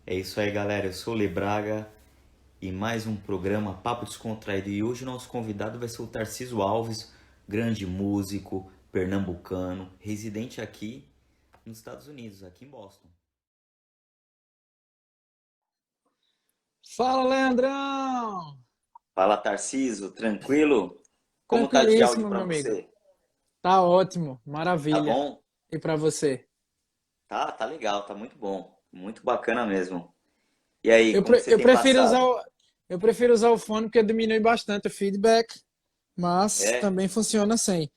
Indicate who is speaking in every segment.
Speaker 1: É isso aí, galera. Eu sou o Lebraga e mais um programa Papo Descontraído. E hoje o nosso convidado vai ser o Tarcísio Alves, grande músico pernambucano, residente aqui nos Estados Unidos, aqui em Boston.
Speaker 2: Fala, Leandrão!
Speaker 1: Fala, Tarcísio, tranquilo? Como tá de áudio
Speaker 2: Tranquilíssimo,
Speaker 1: pra
Speaker 2: meu amigo.
Speaker 1: você?
Speaker 2: Tá ótimo,
Speaker 1: Tá
Speaker 2: maravilha.
Speaker 1: bom?
Speaker 2: E pra você?
Speaker 1: Tá legal, tá muito bom. Muito bacana mesmo. E aí,
Speaker 2: Eu,
Speaker 1: como que
Speaker 2: pre-
Speaker 1: você
Speaker 2: eu
Speaker 1: tem
Speaker 2: prefiro usar
Speaker 1: passado?
Speaker 2: o, eu prefiro usar o fone porque diminui bastante o feedback, mas
Speaker 1: É?
Speaker 2: também funciona sem.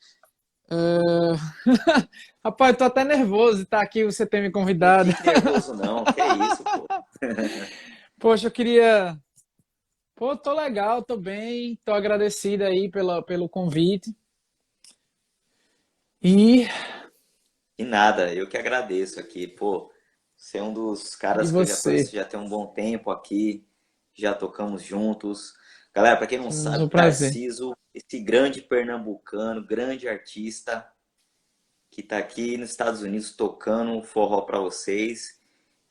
Speaker 2: Ah, Rapaz, tô até nervoso de estar aqui, você ter me
Speaker 1: Não
Speaker 2: convidado.
Speaker 1: fique nervoso não, que é isso, pô.
Speaker 2: Poxa, eu queria. Pô, tô legal, tô bem, tô agradecido aí pelo convite. E,
Speaker 1: E nada, eu que agradeço aqui, pô. Você é um dos
Speaker 2: e
Speaker 1: caras que eu já conheço
Speaker 2: você?
Speaker 1: já tem um bom tempo aqui, já tocamos juntos. Galera, pra quem não
Speaker 2: Tivemos o
Speaker 1: sabe,
Speaker 2: prazer.
Speaker 1: Tarciso, esse grande pernambucano, grande artista que tá aqui nos Estados Unidos tocando forró pra vocês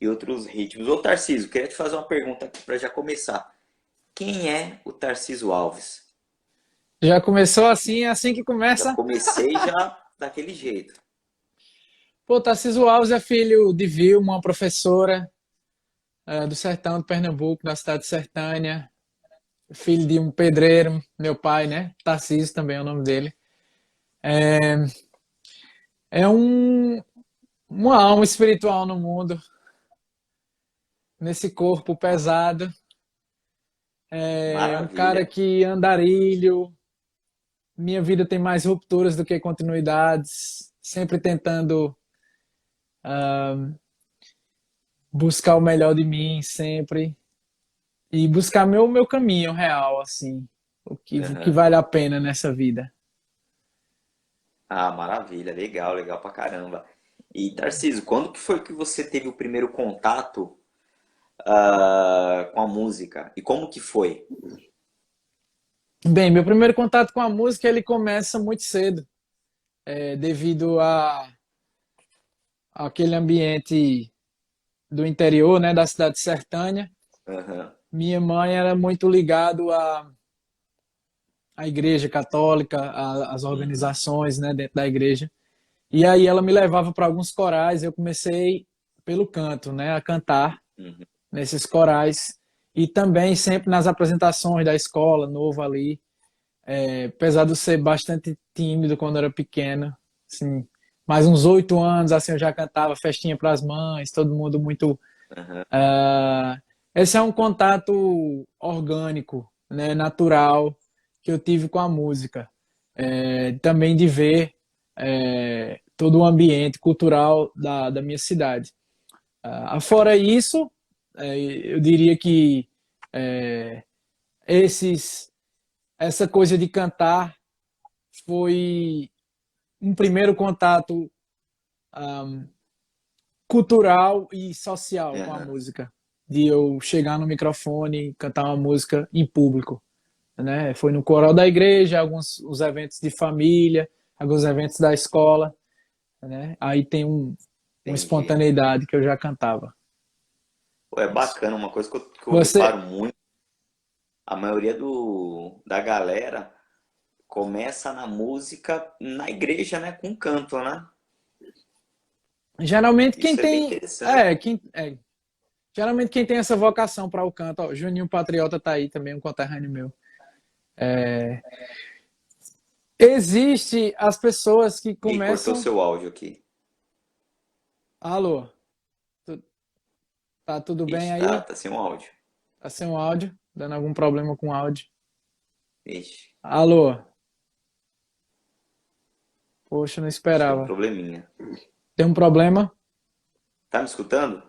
Speaker 1: e outros ritmos. Ô Tarciso, queria te fazer uma pergunta aqui pra já começar. Quem é o Tarciso Alves?
Speaker 2: Já começou assim, é assim que
Speaker 1: Já
Speaker 2: começa.
Speaker 1: comecei já daquele jeito.
Speaker 2: Pô, Tarcísio Alves é filho de Vilma, uma professora do sertão de Pernambuco, da cidade de Sertânia. Filho de um pedreiro, meu pai, né? Tarcísio também é o nome dele. É uma alma espiritual no mundo, nesse corpo pesado. É um cara
Speaker 1: Maravilha.
Speaker 2: que andarilho. Minha vida tem mais rupturas do que continuidades. Sempre tentando buscar o melhor de mim, sempre. E buscar meu caminho real, assim, o que
Speaker 1: Aham.
Speaker 2: vale a pena nessa vida.
Speaker 1: Ah, maravilha, legal, legal pra caramba. E Tarcísio, quando que foi que você teve o primeiro contato com a música? E como que foi?
Speaker 2: Bem, meu primeiro contato com a música ele começa muito cedo, devido a aquele ambiente do interior, né, da cidade de Sertânia.
Speaker 1: Aham.
Speaker 2: Minha mãe era muito ligado à igreja católica, às
Speaker 1: Uhum.
Speaker 2: organizações, né, dentro da igreja. E aí ela me levava para alguns corais. Eu comecei pelo canto, né, a cantar
Speaker 1: Uhum.
Speaker 2: nesses corais e também sempre nas apresentações da escola, novo ali. Apesar de eu ser bastante tímido quando era pequeno, assim, mais uns 8 anos, assim, eu já cantava festinha para as mães, todo mundo muito.
Speaker 1: Aham.
Speaker 2: Esse é um contato orgânico, né, natural que eu tive com a música. Também de ver todo o ambiente cultural da minha cidade. Fora isso, eu diria que esses, essa coisa de cantar foi um primeiro contato cultural e social com a
Speaker 1: Aham.
Speaker 2: música, de eu chegar no microfone e cantar uma música em público, né? Foi no coral da igreja, alguns os eventos de família, alguns eventos da escola, né? Aí tem uma
Speaker 1: Entendi.
Speaker 2: espontaneidade que eu já cantava.
Speaker 1: Pô, é
Speaker 2: Isso.
Speaker 1: bacana, uma coisa que eu reparo
Speaker 2: Você
Speaker 1: muito, a maioria da galera começa na música na igreja, né? Com canto, né?
Speaker 2: geralmente quem
Speaker 1: Isso é bem
Speaker 2: tem
Speaker 1: interessante.
Speaker 2: geralmente quem tem essa vocação para o canto, ó, Juninho Patriota tá aí também, um conterrâneo meu. Existe as pessoas que
Speaker 1: E cortou
Speaker 2: começam.
Speaker 1: seu áudio aqui.
Speaker 2: Alô, tá tudo bem
Speaker 1: Ixi, tá,
Speaker 2: aí?
Speaker 1: tá sem o áudio.
Speaker 2: Tá sem o áudio? Dando algum problema com o áudio?
Speaker 1: Ixi,
Speaker 2: Alô, poxa, não
Speaker 1: acho que é um
Speaker 2: esperava.
Speaker 1: probleminha.
Speaker 2: Tem um problema?
Speaker 1: Tá me escutando?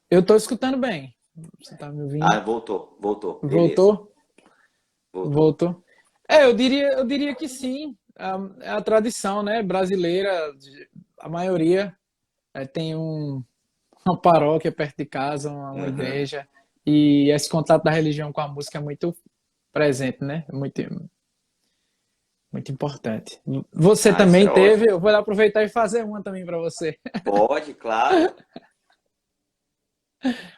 Speaker 2: Eu tô escutando bem. Você tá me
Speaker 1: Ah,
Speaker 2: ouvindo?
Speaker 1: voltou, voltou. Beleza,
Speaker 2: Voltou?
Speaker 1: voltou.
Speaker 2: Voltou. Eu diria que sim. É a tradição, né, brasileira. A maioria tem uma paróquia perto de casa, uma
Speaker 1: Aham.
Speaker 2: igreja. E esse contato da religião com a música é muito presente, né? Muito, muito importante. Você
Speaker 1: Ah, isso
Speaker 2: também
Speaker 1: é
Speaker 2: teve?
Speaker 1: ótimo.
Speaker 2: Eu vou aproveitar e fazer uma também para você.
Speaker 1: Pode, claro.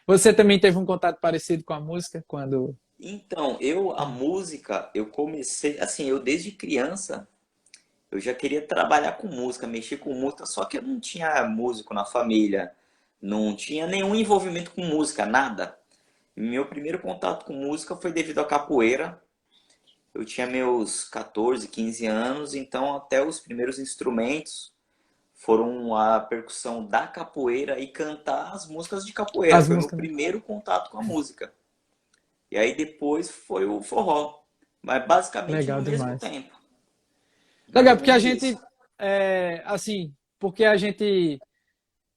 Speaker 2: Você também teve um contato parecido com a música quando...
Speaker 1: Então, a música, eu comecei, assim, eu desde criança, eu já queria trabalhar com música, mexer com música, só que eu não tinha músico na família, não tinha nenhum envolvimento com música, nada. Meu primeiro contato com música foi devido à capoeira. Eu tinha meus 14, 15 anos, então até os primeiros instrumentos foram a percussão da capoeira e cantar as músicas de capoeira.
Speaker 2: As
Speaker 1: Foi meu
Speaker 2: músicas, né?
Speaker 1: primeiro contato com a música. E aí depois foi o forró, mas basicamente no
Speaker 2: Legal
Speaker 1: mesmo
Speaker 2: demais.
Speaker 1: tempo, mais
Speaker 2: Legal,
Speaker 1: ou
Speaker 2: porque a
Speaker 1: menos isso.
Speaker 2: gente, assim, porque a gente,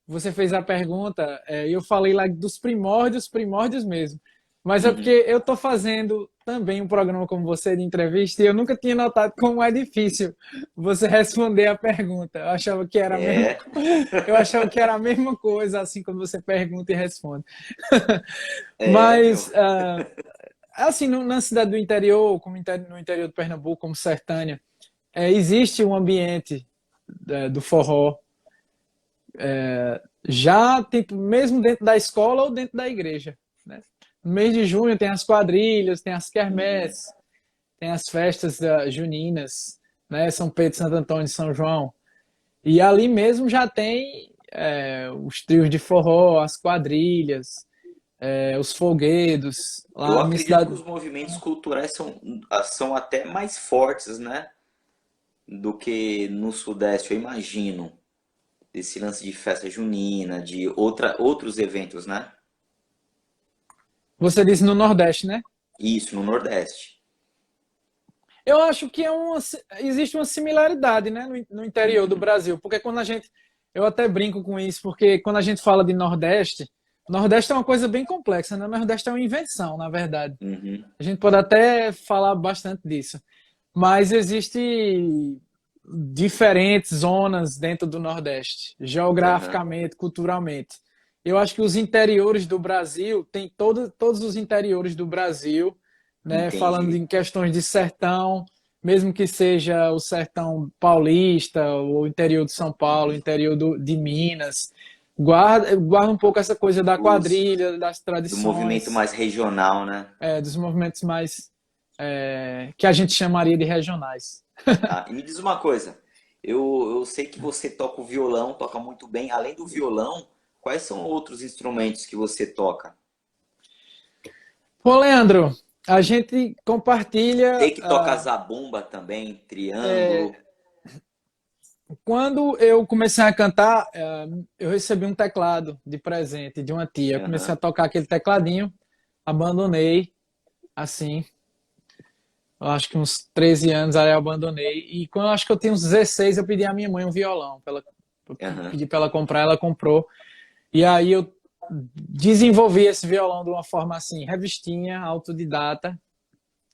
Speaker 2: você fez a pergunta, e eu falei lá dos primórdios, primórdios mesmo. Mas é porque
Speaker 1: Uhum.
Speaker 2: eu estou fazendo também um programa como você de entrevista e eu nunca tinha notado como é difícil você responder a pergunta. Eu achava que era a mesma,
Speaker 1: É,
Speaker 2: eu achava que era a mesma coisa, assim, quando você pergunta e responde.
Speaker 1: meu.
Speaker 2: Mas, assim, na cidade do interior, como no interior do Pernambuco, como Sertânia, existe um ambiente do forró já tipo, mesmo dentro da escola ou dentro da igreja, né? No mês de junho tem as quadrilhas, tem as
Speaker 1: Uhum.
Speaker 2: quermesses, tem as festas juninas, né? São Pedro, Santo Antônio e São João. E ali mesmo já tem os trios de forró, as quadrilhas, os folguedos.
Speaker 1: Eu
Speaker 2: Lá na minha
Speaker 1: acredito que
Speaker 2: cidade,
Speaker 1: os movimentos culturais são até mais fortes, né, do que no Sudeste, eu imagino. Desse lance de festa junina, de outros eventos, né?
Speaker 2: você disse no Nordeste, né?
Speaker 1: Isso, no Nordeste.
Speaker 2: Eu acho que existe uma similaridade, né, no interior do
Speaker 1: Uhum,
Speaker 2: Brasil, porque quando a gente, eu até brinco com isso, porque quando a gente fala de Nordeste, Nordeste é uma coisa bem complexa, né? Nordeste é uma invenção, na verdade.
Speaker 1: uhum,
Speaker 2: A gente pode até falar bastante disso, mas existe diferentes zonas dentro do Nordeste,
Speaker 1: aham,
Speaker 2: geograficamente, culturalmente. Eu acho que os interiores do Brasil, tem todos os interiores do Brasil, né, falando
Speaker 1: entendi.
Speaker 2: em questões de sertão, mesmo que seja o sertão paulista, o interior de São Paulo, o
Speaker 1: Uhum.
Speaker 2: interior de Minas, guarda um pouco essa coisa da
Speaker 1: Os,
Speaker 2: quadrilha, das
Speaker 1: do movimento
Speaker 2: tradições,
Speaker 1: mais regional, né?
Speaker 2: dos movimentos mais que a gente chamaria de regionais.
Speaker 1: Ah, e me diz uma coisa, eu sei que você toca o violão, toca muito bem. Além do violão, quais são outros instrumentos que você toca?
Speaker 2: Pô, Leandro, a gente compartilha.
Speaker 1: Sei que toca zabumba também,
Speaker 2: É,
Speaker 1: triângulo.
Speaker 2: quando eu comecei a cantar, eu recebi um teclado de presente de uma tia. Eu comecei a
Speaker 1: Aham.
Speaker 2: tocar aquele tecladinho, abandonei, assim, eu acho que uns 13 anos aí eu abandonei. E quando eu acho que eu tinha uns 16, eu pedi à minha mãe um violão. Eu
Speaker 1: Aham.
Speaker 2: pedi para ela comprar, ela comprou. E aí eu desenvolvi esse violão de uma forma assim, revistinha, autodidata,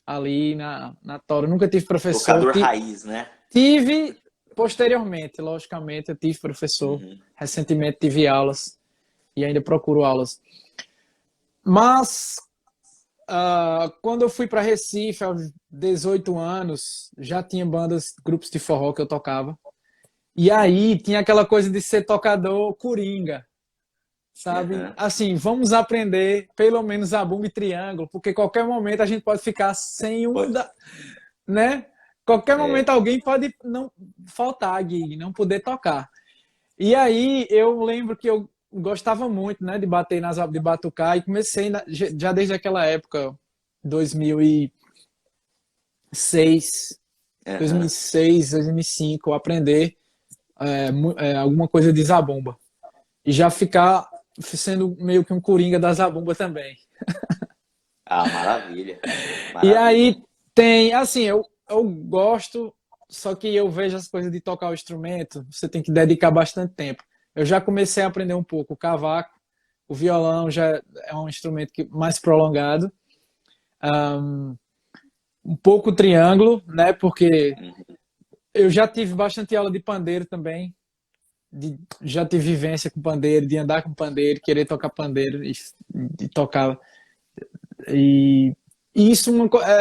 Speaker 2: ali na Tora. Eu nunca tive professor.
Speaker 1: Tocador raiz, né?
Speaker 2: Tive posteriormente, logicamente, eu tive professor.
Speaker 1: Uhum.
Speaker 2: Recentemente tive aulas e ainda procuro aulas. Mas quando eu fui para Recife aos 18 anos, já tinha bandas, grupos de forró que eu tocava. E aí tinha aquela coisa de ser tocador coringa, sabe?
Speaker 1: Aham.
Speaker 2: Assim, vamos aprender pelo menos a bumba e triângulo, porque qualquer momento a gente pode ficar sem um
Speaker 1: Pode-
Speaker 2: da, né? Qualquer momento
Speaker 1: É.
Speaker 2: alguém pode não faltar a gig, não poder tocar. E aí eu lembro que eu gostava muito, né, de bater de batucar e comecei já desde aquela época, 2006,
Speaker 1: Aham.
Speaker 2: 2006, 2005, aprender alguma coisa de zabumba e já ficar sendo meio que um coringa da zabumba também.
Speaker 1: Ah, maravilha.
Speaker 2: E
Speaker 1: Maravilha.
Speaker 2: aí tem, assim, eu gosto, só que eu vejo as coisas de tocar o instrumento, você tem que dedicar bastante tempo. Eu já comecei a aprender um pouco o cavaco, o violão já é um instrumento mais prolongado, um pouco o triângulo, né? Porque
Speaker 1: Uhum.
Speaker 2: eu já tive bastante aula de pandeiro também, já tive vivência com pandeiro, de andar com pandeiro, querer tocar pandeiro e tocar. E isso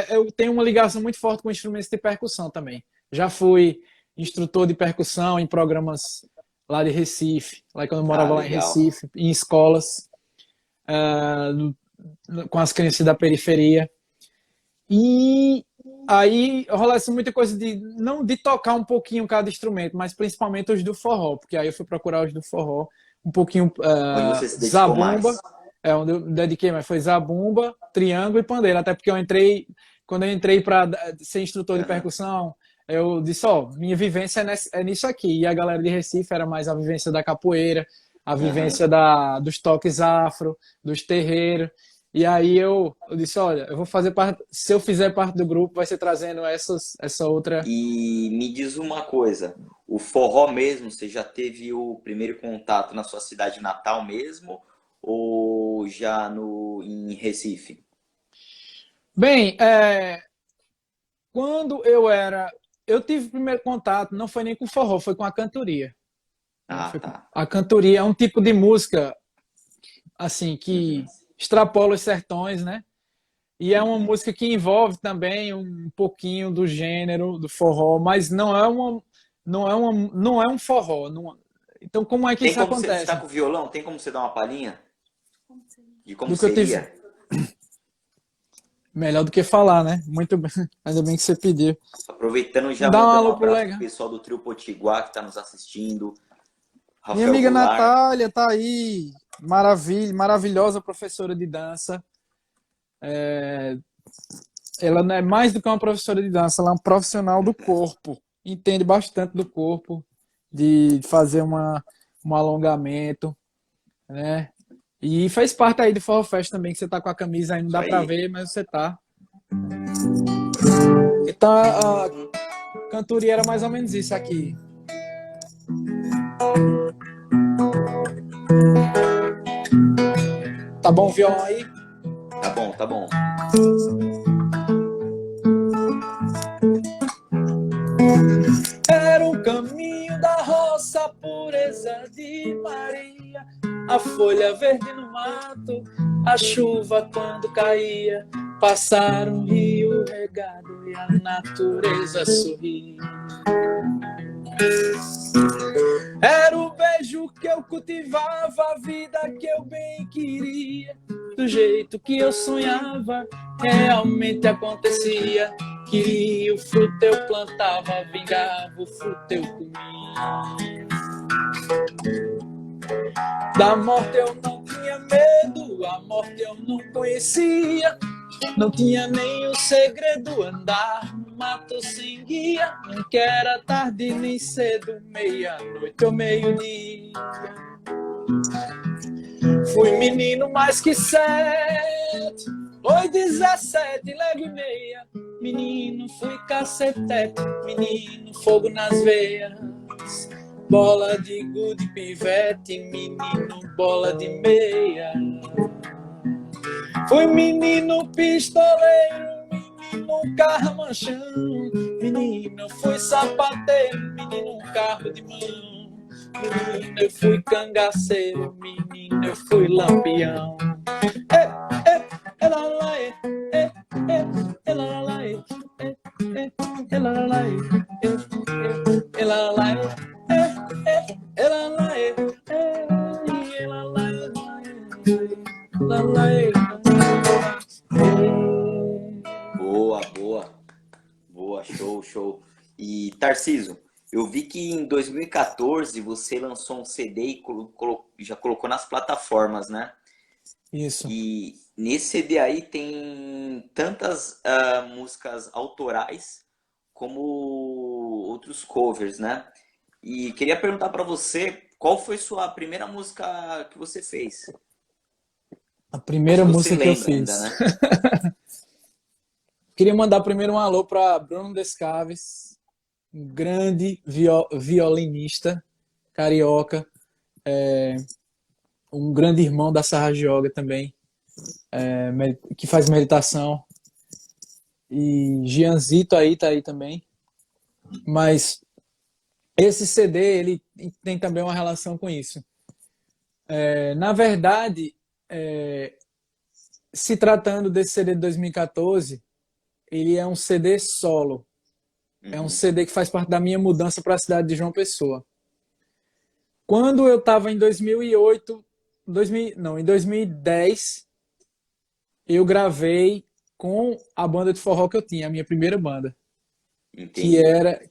Speaker 2: eu tenho uma ligação muito forte com instrumentos de percussão também. Já fui instrutor de percussão em programas lá de Recife, lá quando eu
Speaker 1: Ah,
Speaker 2: morava lá em
Speaker 1: legal.
Speaker 2: Recife, em escolas. ah, com as crianças da periferia. E aí rolasse muita coisa de não de tocar um pouquinho cada instrumento, mas principalmente os do forró, porque aí eu fui procurar os do forró, um pouquinho
Speaker 1: Onde você se dedicou
Speaker 2: zabumba,
Speaker 1: mais?
Speaker 2: onde eu dediquei, mas foi zabumba, triângulo e pandeiro, até porque quando eu entrei para ser instrutor de
Speaker 1: Aham.
Speaker 2: percussão, eu disse, ó, minha vivência é nisso aqui. E a galera de Recife era mais a vivência da capoeira, a
Speaker 1: Aham.
Speaker 2: vivência dos toques afro, dos terreiros. E aí eu disse, olha, eu vou fazer parte, se eu fizer parte do grupo, vai ser trazendo essa outra.
Speaker 1: E me diz uma coisa, o forró mesmo, você já teve o primeiro contato na sua cidade natal mesmo ou já no em Recife?
Speaker 2: Bem, quando eu tive o primeiro contato, não foi nem com forró, foi com a cantoria. Né?
Speaker 1: Ah, tá.
Speaker 2: A cantoria é um tipo de música, assim, que
Speaker 1: Uhum.
Speaker 2: extrapola os sertões, né? E é uma música que envolve também um pouquinho do gênero do forró, mas não é um forró. Então, como é que
Speaker 1: Tem
Speaker 2: isso
Speaker 1: como você está
Speaker 2: acontece?
Speaker 1: com o violão? Tem como você dar uma palhinha de como
Speaker 2: Do que eu tive,
Speaker 1: seria?
Speaker 2: melhor do que falar, né? Muito bem, ainda bem que você pediu.
Speaker 1: Aproveitando, já
Speaker 2: Dá um
Speaker 1: mandando um
Speaker 2: alô pro
Speaker 1: abraço pro
Speaker 2: legal.
Speaker 1: pessoal do Trio Potiguar que está nos assistindo,
Speaker 2: Minha
Speaker 1: Rafael
Speaker 2: amiga
Speaker 1: Goulart.
Speaker 2: Natália tá aí, maravilhosa professora de dança. Ela não é mais do que uma professora de dança, ela é um profissional do corpo. Entende bastante do corpo, de fazer um alongamento, né? E faz parte aí do Forró Fest também, que você tá com a camisa aí, não
Speaker 1: Isso
Speaker 2: dá pra
Speaker 1: aí.
Speaker 2: ver, mas você tá. Então a cantoria era mais ou menos isso aqui. Tá bom o violão aí?
Speaker 1: Tá bom, tá bom.
Speaker 2: Era o caminho da roça, a pureza de Maria, a folha verde no mato, a chuva quando caía, passar um rio regado e a natureza sorria. Era o beijo que eu cultivava, a vida que eu bem queria, do jeito que eu sonhava, realmente acontecia. Queria o fruto eu plantava, vingava o fruto eu comia. Da morte eu não tinha medo, a morte eu não conhecia. Não tinha nem o segredo, andar no mato sem guia. Não que era tarde nem cedo, meia-noite ou meio-dia. Fui menino mais que 7, foi 17, lego e meia. Menino, fui cacetete, menino, fogo nas veias. Bola de gude, pivete, menino, bola de meia. Fui menino pistoleiro, menino carramanchão. Menino, fui sapateiro, menino carro de mão. Menino, eu fui cangaceiro, menino, eu fui lampião.
Speaker 1: Boa, boa. Boa, show, show. E Tarciso, eu vi que em 2014 você lançou um CD e já colocou nas plataformas, né?
Speaker 2: Isso.
Speaker 1: E nesse CD aí tem tantas músicas autorais como outros covers, né? E queria perguntar para você qual foi sua primeira música que você fez?
Speaker 2: A
Speaker 1: Ou se
Speaker 2: primeira
Speaker 1: você
Speaker 2: música que eu
Speaker 1: lembra ainda,
Speaker 2: fiz.
Speaker 1: né?
Speaker 2: Queria mandar primeiro um alô para Bruno Descaves, um grande violinista carioca, um grande irmão da Sarra Yoga também, que faz meditação. E Gianzito aí tá aí também. Mas esse CD, ele tem também uma relação com isso. Na verdade, se tratando desse CD de 2014, ele é um CD solo. É um
Speaker 1: Uhum.
Speaker 2: CD que faz parte da minha mudança para a cidade de João Pessoa. Quando eu estava em 2008, não, em 2010 eu gravei com a banda de forró que eu tinha, a minha primeira banda,
Speaker 1: Entendi.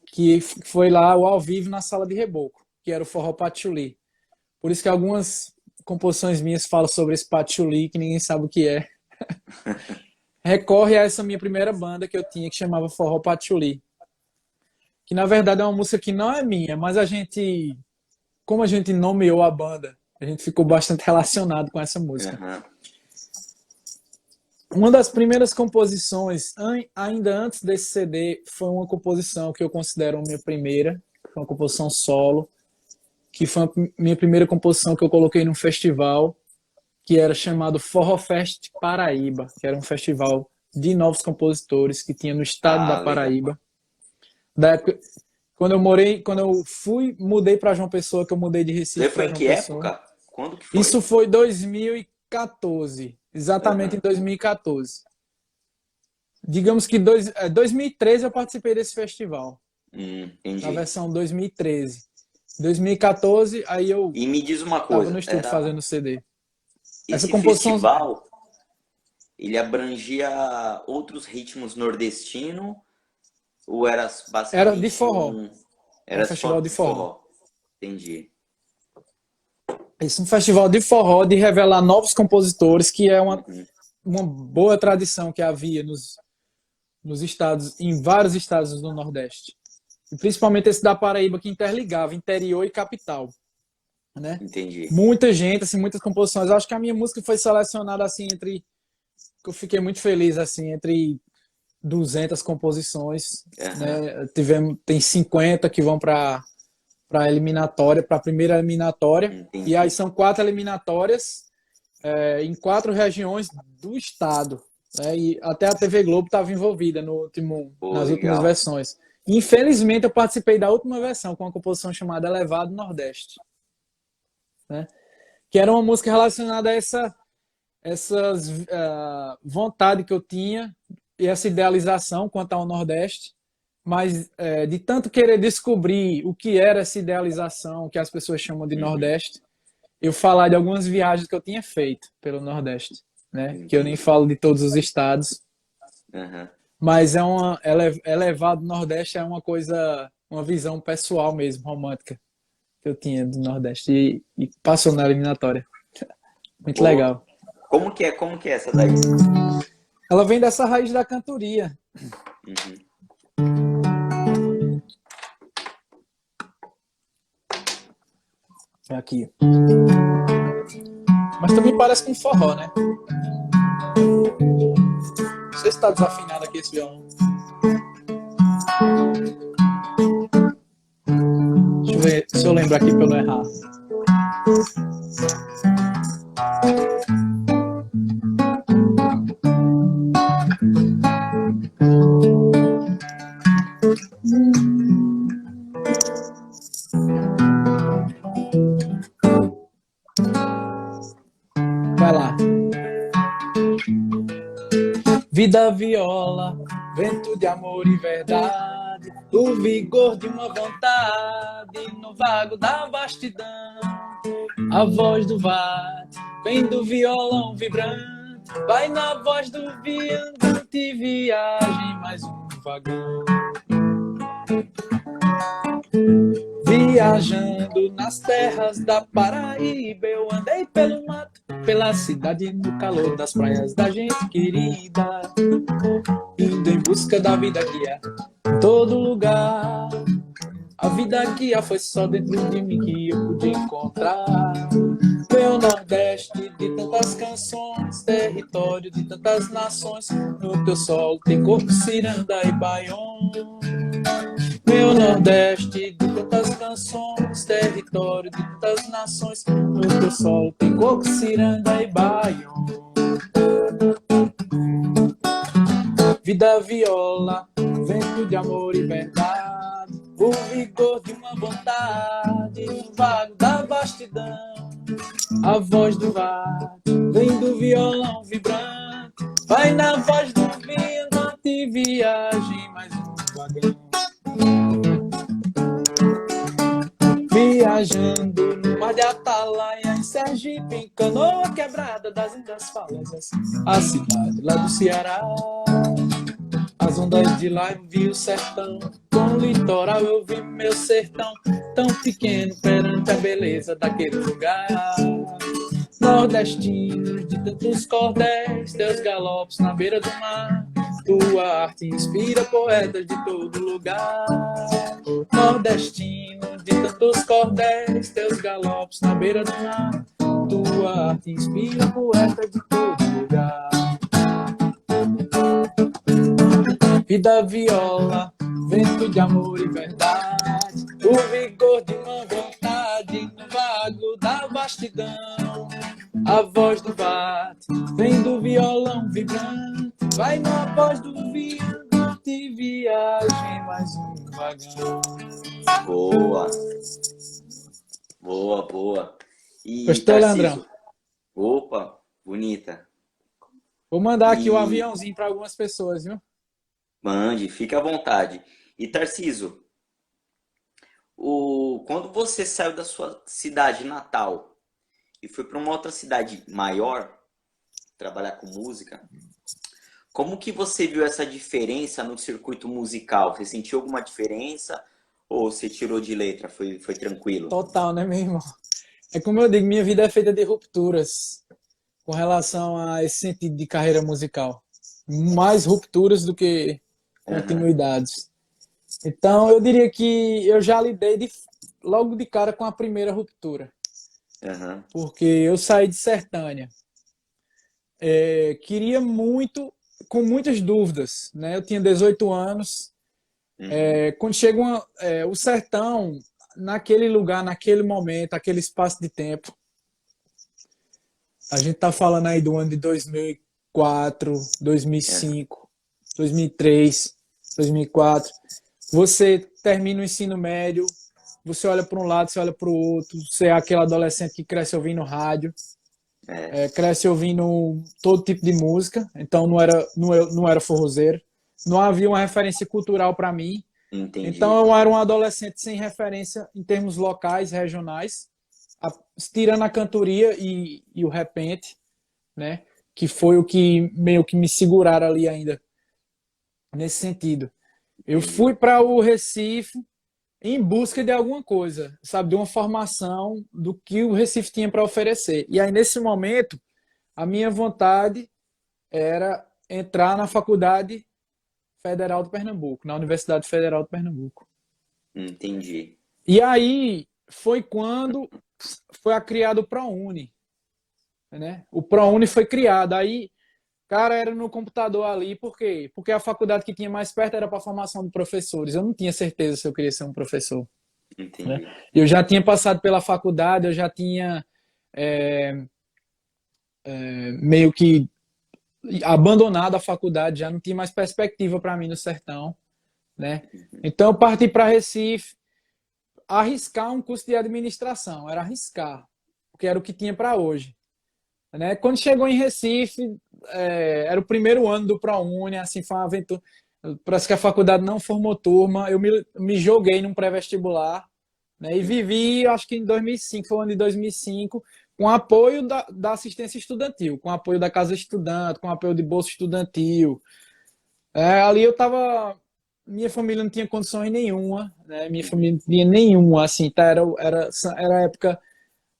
Speaker 2: que foi lá o ao vivo na Sala de Reboco, que era o Forró Patchouli. Por isso que algumas composições minhas falam sobre esse patchouli, que ninguém sabe o que é. Recorre a essa minha primeira banda que eu tinha, que chamava Forró Patchouli. Que na verdade é uma música que não é minha, mas como a gente nomeou a banda, a gente ficou bastante relacionado com essa música.
Speaker 1: Aham.
Speaker 2: Uma das primeiras composições, ainda antes desse CD, foi uma composição que eu considero a minha primeira, uma composição solo, que foi a minha primeira composição que eu coloquei num festival, que era chamado Forró Fest Paraíba, que era um festival de novos compositores que tinha no estado da
Speaker 1: Ah, legal.
Speaker 2: Paraíba. Da época, quando eu mudei para João Pessoa, que eu mudei de
Speaker 1: Você
Speaker 2: Recife
Speaker 1: foi
Speaker 2: para
Speaker 1: em
Speaker 2: João
Speaker 1: que
Speaker 2: Pessoa.
Speaker 1: época? Quando que foi?
Speaker 2: Isso foi 2014, exatamente em
Speaker 1: Aham.
Speaker 2: 2014. Digamos que 2013 eu participei desse festival, na
Speaker 1: Entendi.
Speaker 2: versão 2013. 2014, aí eu
Speaker 1: E me diz uma
Speaker 2: estava no
Speaker 1: coisa,
Speaker 2: estúdio fazendo o CD. Essa
Speaker 1: esse
Speaker 2: composição
Speaker 1: festival, ele abrangia outros ritmos nordestinos ou era
Speaker 2: era de
Speaker 1: basicamente
Speaker 2: forró, era um
Speaker 1: era
Speaker 2: festival de
Speaker 1: de
Speaker 2: forró.
Speaker 1: forró? Entendi.
Speaker 2: Esse é um festival de forró, de revelar novos compositores, que é
Speaker 1: Uhum.
Speaker 2: uma boa tradição que havia nos estados, em vários estados do Nordeste. E principalmente esse da Paraíba, que interligava interior e capital, né?
Speaker 1: Entendi.
Speaker 2: Muita gente, assim, muitas composições. Eu acho que a minha música foi selecionada assim que eu fiquei muito feliz assim, entre 200 composições,
Speaker 1: Aham.
Speaker 2: né? Tem 50 que vão para eliminatória, para a primeira eliminatória, e aí
Speaker 1: Entendi.
Speaker 2: são 4 eliminatórias em 4 regiões do estado, né? E até a TV Globo estava envolvida
Speaker 1: Pô,
Speaker 2: nas últimas
Speaker 1: legal.
Speaker 2: versões. Infelizmente, eu participei da última versão com uma composição chamada Elevado Nordeste, né? Que era uma música relacionada a essas vontade que eu tinha e essa idealização quanto ao Nordeste, mas de tanto querer descobrir o que era essa idealização que as pessoas chamam de
Speaker 1: Uhum.
Speaker 2: Nordeste, eu falar de algumas viagens que eu tinha feito pelo Nordeste, né? Que eu nem
Speaker 1: Entendi.
Speaker 2: falo de todos os estados,
Speaker 1: Aham.
Speaker 2: mas elevado Nordeste é uma coisa, uma visão pessoal mesmo, romântica que eu tinha do Nordeste e passou na eliminatória. Muito
Speaker 1: Pô,
Speaker 2: legal.
Speaker 1: como que é essa daí?
Speaker 2: Ela vem dessa raiz da cantoria.
Speaker 1: Uhum.
Speaker 2: É aqui. Mas também parece com forró, né? Não sei se tá desafinado aqui esse violão. Deixa eu ver se eu lembro aqui pra eu não errar. Vai lá. Vida viola, vento de amor e verdade, o vigor de uma vontade no vago da vastidão. A voz do vate vem do violão vibrante, vai na voz do viandante, viagem mais um vagão. Viajando nas terras da Paraíba, eu andei pelo mato, pela cidade, no calor das praias da gente querida, indo em busca da vida guia em todo lugar. A vida guia foi só dentro de mim que eu pude encontrar. Meu Nordeste de tantas canções, território de tantas nações, no teu sol tem corpo, ciranda e baião. Meu Nordeste de tantas canções, território de tantas nações, no teu sol tem coco, ciranda e baião. Vida viola, vento de amor e verdade, o vigor de uma vontade, no vago da vastidão. A voz do vate vem do violão vibrante, vai na voz do viandante, viagem mais um vagão. Viajando no mar de Atalaia, em Sergipe, em Canoas, quebrada das ondas falosas, a cidade lá do Ceará. As ondas de lá eu vi o sertão, com o litoral eu vi meu sertão, tão pequeno perante a beleza daquele lugar. Nordestinos de tantos cordéis, teus galopes na beira do mar, tua arte inspira poetas de todo lugar. Nordestino de tantos cordéis, teus galopes na beira do mar, tua arte inspira poetas de todo lugar. Vida viola, vento de amor e verdade, o vigor de uma vontade no vago da vastidão. A voz do bate vem do violão vibrante, vai na voz do viandante, viagem mais um vagão.
Speaker 1: Boa, boa, boa. E
Speaker 2: Gostou, Leandrão?
Speaker 1: Tarcísio? Opa, bonita.
Speaker 2: Vou mandar aqui o
Speaker 1: E
Speaker 2: aviãozinho para algumas pessoas, viu?
Speaker 1: mande, fica à vontade. E Tarcísio, quando você saiu da sua cidade natal e foi para uma outra cidade maior trabalhar com música, como que você viu essa diferença no circuito musical? Você sentiu alguma diferença ou você tirou de letra? Foi tranquilo?
Speaker 2: Total, né, meu irmão? É como eu digo, minha vida é feita de rupturas com relação a esse sentido de carreira musical. Mais rupturas do que
Speaker 1: Aham,
Speaker 2: continuidades. Então, eu diria que eu já lidei logo de cara com a primeira ruptura,
Speaker 1: aham,
Speaker 2: porque eu saí de Sertânia. Queria muito, com muitas dúvidas, né? Eu tinha 18 anos.
Speaker 1: uhum,
Speaker 2: Quando chega o sertão, naquele lugar, naquele momento, aquele espaço de tempo, a gente tá falando aí do ano de 2004,
Speaker 1: aham,
Speaker 2: 2005, 2003, 2004. Você termina o ensino médio, você olha para um lado, você olha para o outro, você é aquele adolescente que cresce ouvindo rádio,
Speaker 1: é,
Speaker 2: cresce ouvindo todo tipo de música, então não era forrozeiro, não havia uma referência cultural para mim, então
Speaker 1: entendi.
Speaker 2: eu era um adolescente sem referência em termos locais, regionais, tirando a cantoria e o repente, né? Que foi o que meio que me seguraram ali ainda nesse sentido. Eu fui
Speaker 1: Entendi.
Speaker 2: para o Recife em busca de alguma coisa, sabe, de uma formação do que o Recife tinha para oferecer. E aí nesse momento, a minha vontade era entrar na Faculdade Federal de Pernambuco, na Universidade Federal de Pernambuco.
Speaker 1: Entendi.
Speaker 2: E aí foi quando foi criado o ProUni, né? O ProUni foi criado. Aí, cara, era no computador ali, por quê? Porque a faculdade que tinha mais perto era para formação de professores. Eu não tinha certeza se eu queria ser um professor, né?
Speaker 1: Entendi.
Speaker 2: Eu já tinha passado pela faculdade, eu já tinha meio que abandonado a faculdade, já não tinha mais perspectiva para mim no sertão, né?
Speaker 1: Uhum.
Speaker 2: Então eu parti para Recife, arriscar um curso de administração, era arriscar, porque era o que tinha para hoje, né? Quando chegou em Recife, era o primeiro ano do ProUni, assim, foi uma aventura. Parece que a faculdade não formou turma, eu me joguei num pré-vestibular, né? E vivi, acho que em 2005, foi o ano de 2005, com apoio da assistência estudantil, com apoio da Casa Estudante, com apoio de bolsa estudantil. Ali eu estava. Minha família não tinha condições nenhuma, né? Minha
Speaker 1: Uhum.
Speaker 2: família não tinha nenhuma, assim, tá? Era época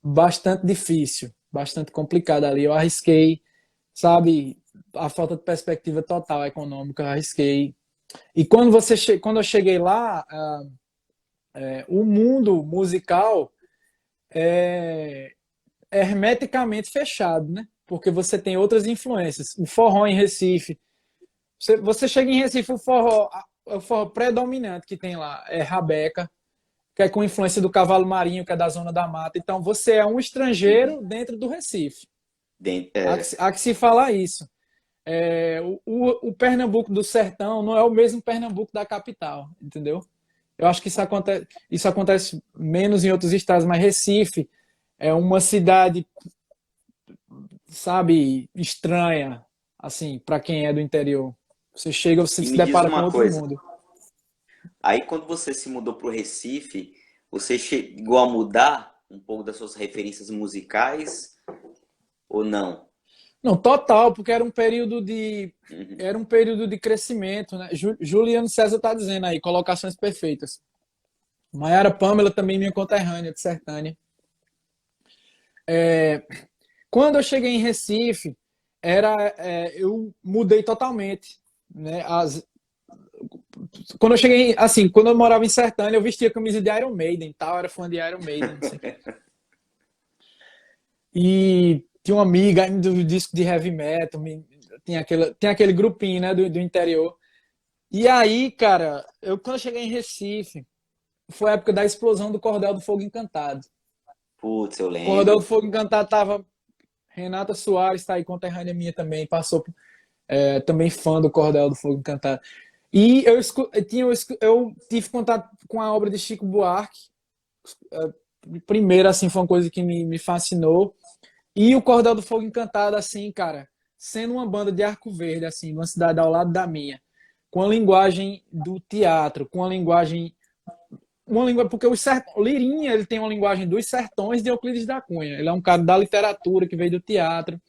Speaker 2: bastante difícil, bastante complicada ali. Eu arrisquei, sabe, a falta de perspectiva total econômica, eu arrisquei. E quando eu cheguei lá, o mundo musical é hermeticamente fechado, né? Porque você tem outras influências. O forró em Recife. Você chega em Recife, o forró predominante que tem lá é rabeca, que é com influência do cavalo marinho, que é da zona da mata. Então você é um
Speaker 1: Uhum.
Speaker 2: estrangeiro dentro do Recife.
Speaker 1: É,
Speaker 2: Há que se falar isso. O Pernambuco do sertão não é o mesmo Pernambuco da capital, entendeu? Eu acho que isso acontece menos em outros estados, mas Recife é uma cidade, sabe, estranha, assim, para quem é do interior. Você chega, você
Speaker 1: e
Speaker 2: se
Speaker 1: me diz
Speaker 2: depara com
Speaker 1: uma
Speaker 2: outro
Speaker 1: coisa.
Speaker 2: mundo.
Speaker 1: Aí quando você se mudou para o Recife, você chegou a mudar um pouco das suas referências musicais Ou não?
Speaker 2: Não, total, porque
Speaker 1: Uhum.
Speaker 2: era um período de crescimento, né? Juliano César está dizendo aí, colocações perfeitas. Maiara Pâmela também minha conterrânea de Sertânia. Quando eu cheguei em Recife, eu mudei totalmente, né? Quando eu cheguei, assim, quando eu morava em Sertânia, eu vestia camisa de Iron Maiden, tal, era fã de Iron Maiden, não sei o quê. E tinha uma amiga do disco de heavy metal, tem aquele grupinho, né, do interior. E aí, cara, quando eu cheguei em Recife, foi a época da explosão do Cordel do Fogo Encantado.
Speaker 1: Putz, eu
Speaker 2: O Cordel do
Speaker 1: lembro.
Speaker 2: Fogo Encantado tava Renata Soares, tá aí, conterrânea minha também, passou também fã do Cordel do Fogo Encantado. E eu tive contato com a obra de Chico Buarque. Primeiro, assim, foi uma coisa que me fascinou. E o Cordel do Fogo Encantado, assim, cara, sendo uma banda de Arco Verde, assim, uma cidade ao lado da minha, com a linguagem do teatro, com a linguagem. Uma língua, porque o Lirinha ele tem uma linguagem dos sertões de Euclides da Cunha. Ele é um cara da literatura que veio do teatro,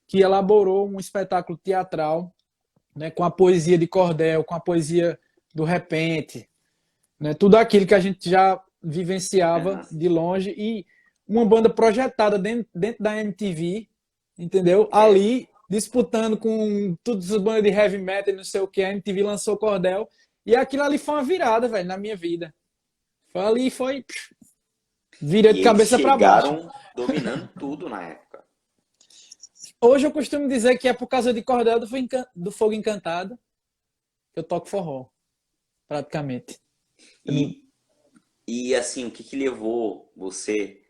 Speaker 2: que elaborou um espetáculo teatral, né, com a poesia de cordel, com a poesia do repente, né, tudo aquilo que a gente já vivenciava
Speaker 1: Aham.
Speaker 2: de longe e uma banda projetada dentro da MTV, entendeu?
Speaker 1: É.
Speaker 2: Ali disputando com todas as bandas de heavy metal e não sei o que, a MTV lançou Cordel e aquilo ali foi uma virada, velho, na minha vida. Foi ali, foi virei de
Speaker 1: E eles
Speaker 2: cabeça para baixo.
Speaker 1: chegaram dominando tudo na época.
Speaker 2: Hoje eu costumo dizer que é por causa de Cordel do Fogo Encantado que eu toco forró, praticamente.
Speaker 1: E, e assim, o que que levou você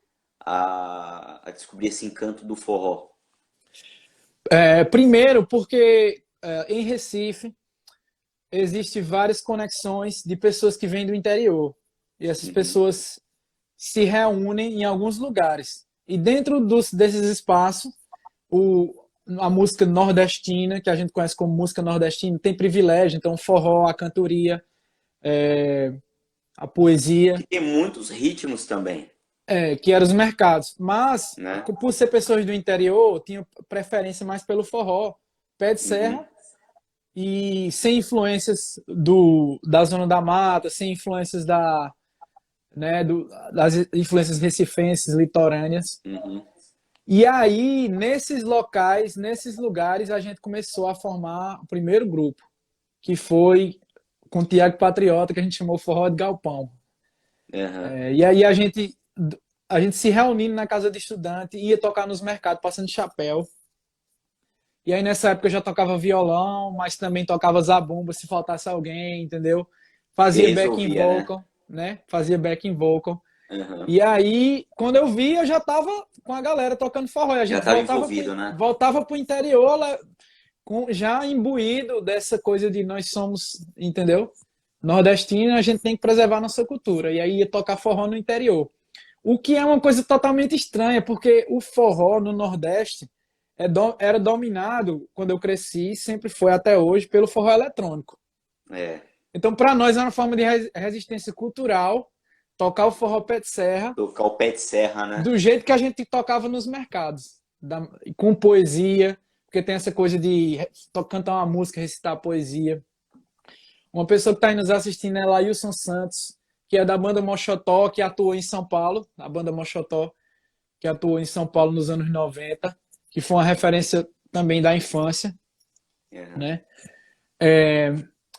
Speaker 1: a descobrir esse encanto do forró?
Speaker 2: Primeiro, porque em Recife existe várias conexões de pessoas que vêm do interior. E essas
Speaker 1: Uhum.
Speaker 2: pessoas se reúnem em alguns lugares. E dentro desses espaços, a música nordestina, que a gente conhece como música nordestina, tem privilégio. Então, o forró, a cantoria, a
Speaker 1: Que
Speaker 2: poesia,
Speaker 1: tem muitos ritmos também,
Speaker 2: que eram os mercados. Mas,
Speaker 1: né?
Speaker 2: por ser pessoas do interior, tinham preferência mais pelo forró, pé de
Speaker 1: Uhum.
Speaker 2: serra, e sem influências da Zona da Mata, sem influências das influências recifenses, litorâneas.
Speaker 1: Uhum.
Speaker 2: E aí, nesses locais, nesses lugares, a gente começou a formar o primeiro grupo, que foi com o Tiago Patriota, que a gente chamou Forró de Galpão.
Speaker 1: Aham.
Speaker 2: E aí a gente se reunindo na casa de estudante, ia tocar nos mercados, passando chapéu. E aí nessa época eu já tocava violão, mas também tocava zabumba se faltasse alguém, entendeu?
Speaker 1: Você
Speaker 2: Fazia backing
Speaker 1: resolvia, né?
Speaker 2: vocal, né? Fazia backing vocal.
Speaker 1: Aham.
Speaker 2: E aí, quando eu vi, eu já tava com a galera tocando forró. E a
Speaker 1: Já
Speaker 2: gente
Speaker 1: estava envolvido, né?
Speaker 2: voltava pro interior já imbuído dessa coisa de nós somos, entendeu? Nordestino, a gente tem que preservar nossa cultura. E aí ia tocar forró no interior. O que é uma coisa totalmente estranha, porque o forró no Nordeste era dominado, quando eu cresci, sempre foi até hoje, pelo forró eletrônico.
Speaker 1: É.
Speaker 2: Então, para nós, é uma forma de resistência cultural tocar o forró pé de serra
Speaker 1: Tocar o pé de serra, né?
Speaker 2: do jeito que a gente tocava nos mercados, com poesia, porque tem essa coisa de cantar uma música, recitar a poesia. Uma pessoa que está aí nos assistindo é Lailson Santos, que é da banda Mochotó, que atuou em São Paulo, a banda Mochotó, que atuou em São Paulo nos anos 90, que foi uma referência também da infância,
Speaker 1: Aham.
Speaker 2: né? É,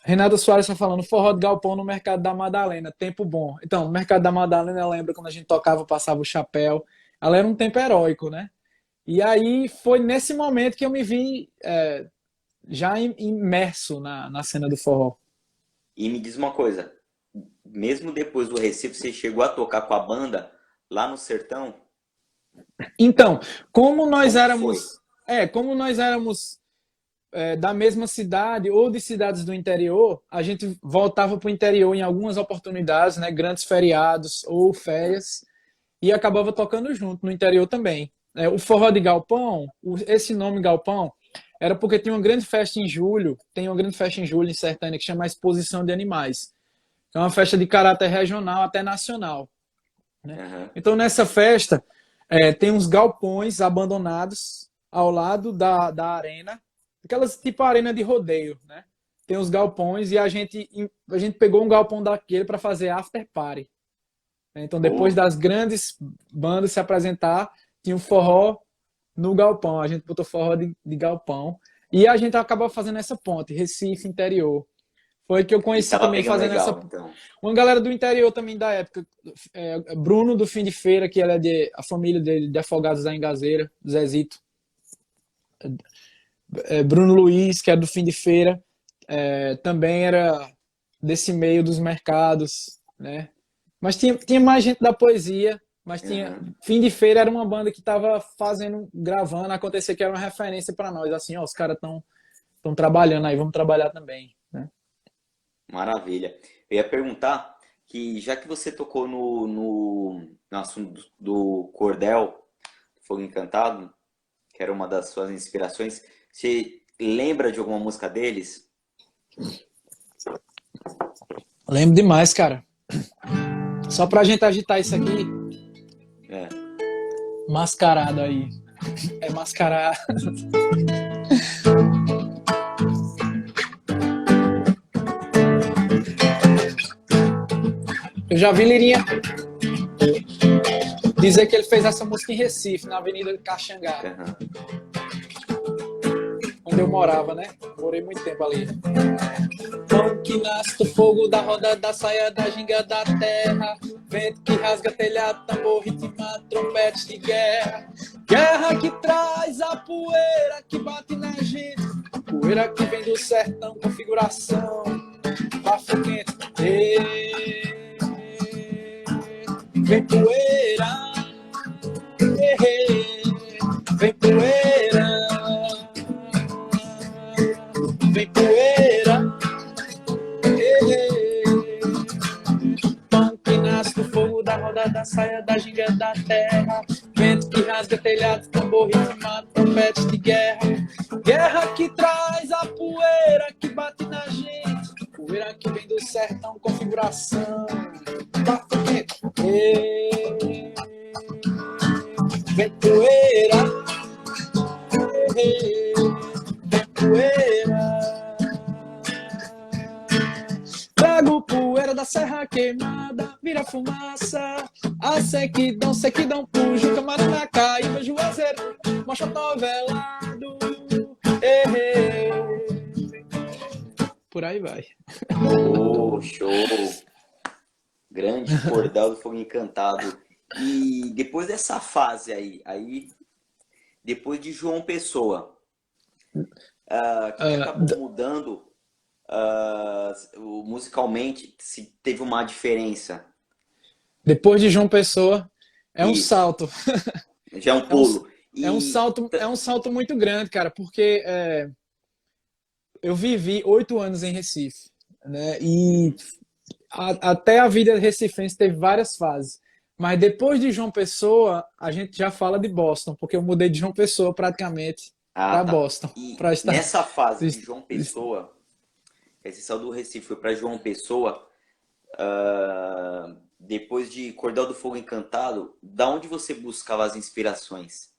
Speaker 2: Renata Soares está falando forró de galpão no Mercado da Madalena, tempo bom. Então, no Mercado da Madalena, lembra quando a gente tocava, passava o chapéu. Ela era um tempo heróico, né? E aí foi nesse momento que eu me vi já imerso na cena do forró.
Speaker 1: E me diz uma coisa, mesmo depois do Recife, você chegou a tocar com a banda lá no sertão?
Speaker 2: Então, como nós
Speaker 1: Como que foi?
Speaker 2: éramos, como nós éramos da mesma cidade ou de cidades do interior, a gente voltava para o interior em algumas oportunidades, né, grandes feriados ou
Speaker 1: Aham.
Speaker 2: férias, e acabava tocando junto no interior também. O forró de galpão, esse nome galpão, era porque tinha uma grande festa em julho, tem uma grande festa em julho em Sertânia que chama a Exposição de Animais. É uma festa de caráter regional até nacional, né?
Speaker 1: Aham.
Speaker 2: Então nessa festa Tem uns galpões abandonados ao lado da arena, aquelas tipo arena de rodeio, né? Tem os galpões e a gente pegou um galpão daquele para fazer after party. Então, depois
Speaker 1: Pô,
Speaker 2: das grandes bandas se apresentar, tinha um forró no galpão. A gente botou forró de galpão. E a gente acabou fazendo essa ponte, Recife, interior. Foi que eu
Speaker 1: e
Speaker 2: conheci
Speaker 1: tava
Speaker 2: também
Speaker 1: pegando
Speaker 2: fazendo essa.
Speaker 1: legal, então.
Speaker 2: Uma galera do interior também da época. Bruno do Fim de Feira, que ela é a família dele, de Afogados da Engazeira, Zezito. Bruno Luiz, que é do Fim de Feira, também era desse meio dos mercados, né? Mas tinha mais gente da poesia, mas tinha.
Speaker 1: Aham.
Speaker 2: Fim de Feira era uma banda que estava fazendo, gravando, acontecer que era uma referência para nós, assim, ó, os caras estão trabalhando aí, vamos trabalhar também, né?
Speaker 1: Maravilha. Eu ia perguntar que já que você tocou no assunto do cordel, Fogo Encantado, que era uma das suas inspirações, você lembra de alguma música deles?
Speaker 2: Lembro demais, cara. Só pra gente agitar isso aqui,
Speaker 1: É.
Speaker 2: mascarado aí. É mascarado. Eu já vi Lirinha dizer que ele fez essa música em Recife, na Avenida Caxangá,
Speaker 1: Aham.
Speaker 2: onde eu morava, né? Morei muito tempo ali. Pão que nasce do fogo, da roda, da saia, da ginga da terra. Vento que rasga telhado, tambor, ritma, trompete de guerra. Guerra que traz a poeira que bate na gente. Poeira que vem do sertão, configuração. Bafo quente. Vem poeira. Vem poeira. Vem poeira. Pão que nasce do fogo, da roda, da saia, da ginga da terra. Vento que rasga telhado, tambor, ritma, trompete de guerra. Guerra que traz a poeira que bate na gente. Poeira que vem do sertão, configuração. Vem poeira. Vem poeira. Trago poeira da serra queimada, vira fumaça. A sequidão, pujo, camarão na caíba, juazeiro, mochotó velado. Por aí vai.
Speaker 1: Oh, show! Grande Cordel do Fogo Encantado. E depois dessa fase aí depois de João Pessoa, o que acabou mudando musicalmente? Se teve uma diferença?
Speaker 2: Depois de João Pessoa, é um
Speaker 1: Isso,
Speaker 2: salto.
Speaker 1: já é um
Speaker 2: É um,
Speaker 1: pulo.
Speaker 2: é um salto muito grande, cara, porque eu vivi 8 anos em Recife, né? E até a vida recifense teve várias fases. Mas depois de João Pessoa, a gente já fala de Boston, porque eu mudei de João Pessoa praticamente
Speaker 1: Ah,
Speaker 2: para
Speaker 1: tá.
Speaker 2: Boston,
Speaker 1: E
Speaker 2: para estar.
Speaker 1: nessa fase de João Pessoa, esse saiu do Recife foi para João Pessoa, depois de Cordel do Fogo Encantado, da onde você buscava as inspirações?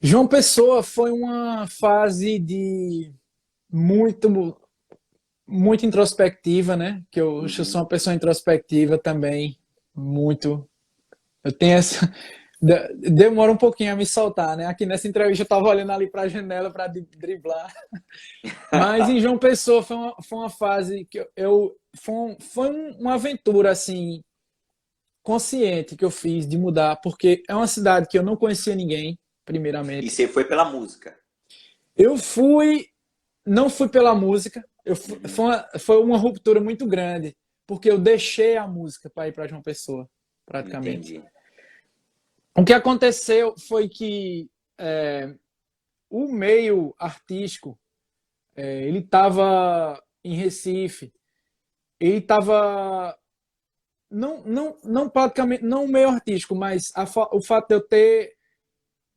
Speaker 2: João Pessoa foi uma fase de muito muito introspectiva, né? Que eu sou
Speaker 1: Uhum.
Speaker 2: uma pessoa introspectiva também, muito. Eu tenho essa. Demora um pouquinho a me soltar, né? Aqui nessa entrevista eu tava olhando ali para a janela para driblar. Mas em João Pessoa foi uma fase que foi uma aventura assim consciente que eu fiz de mudar, porque é uma cidade que eu não conhecia ninguém,
Speaker 1: E
Speaker 2: primeiramente.
Speaker 1: você foi pela música.
Speaker 2: Eu fui, não fui pela música,
Speaker 1: Uhum.
Speaker 2: foi uma ruptura muito grande, porque eu deixei a música para ir para João Pessoa, praticamente.
Speaker 1: Entendi.
Speaker 2: O que aconteceu foi que o meio artístico, ele estava em Recife, ele estava não praticamente não o meio artístico, mas o fato de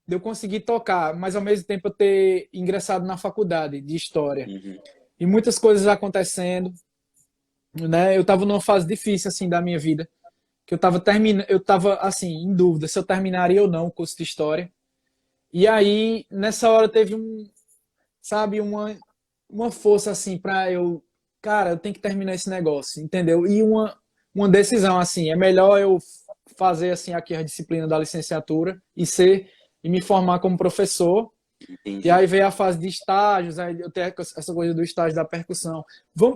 Speaker 2: eu conseguir tocar, mas ao mesmo tempo eu ter ingressado na faculdade de história
Speaker 1: Uhum.
Speaker 2: e muitas coisas acontecendo, né? Eu estava numa fase difícil assim da minha vida, que eu tava assim, em dúvida se eu terminaria ou não o curso de História. E aí, nessa hora teve sabe, uma força assim para eu, cara, eu tenho que terminar esse negócio, entendeu? E uma decisão assim, é melhor eu fazer assim aqui a disciplina da licenciatura e me formar como professor. E aí
Speaker 1: Entendi.
Speaker 2: veio a fase de estágios, aí eu tenho essa coisa do estágio da percussão.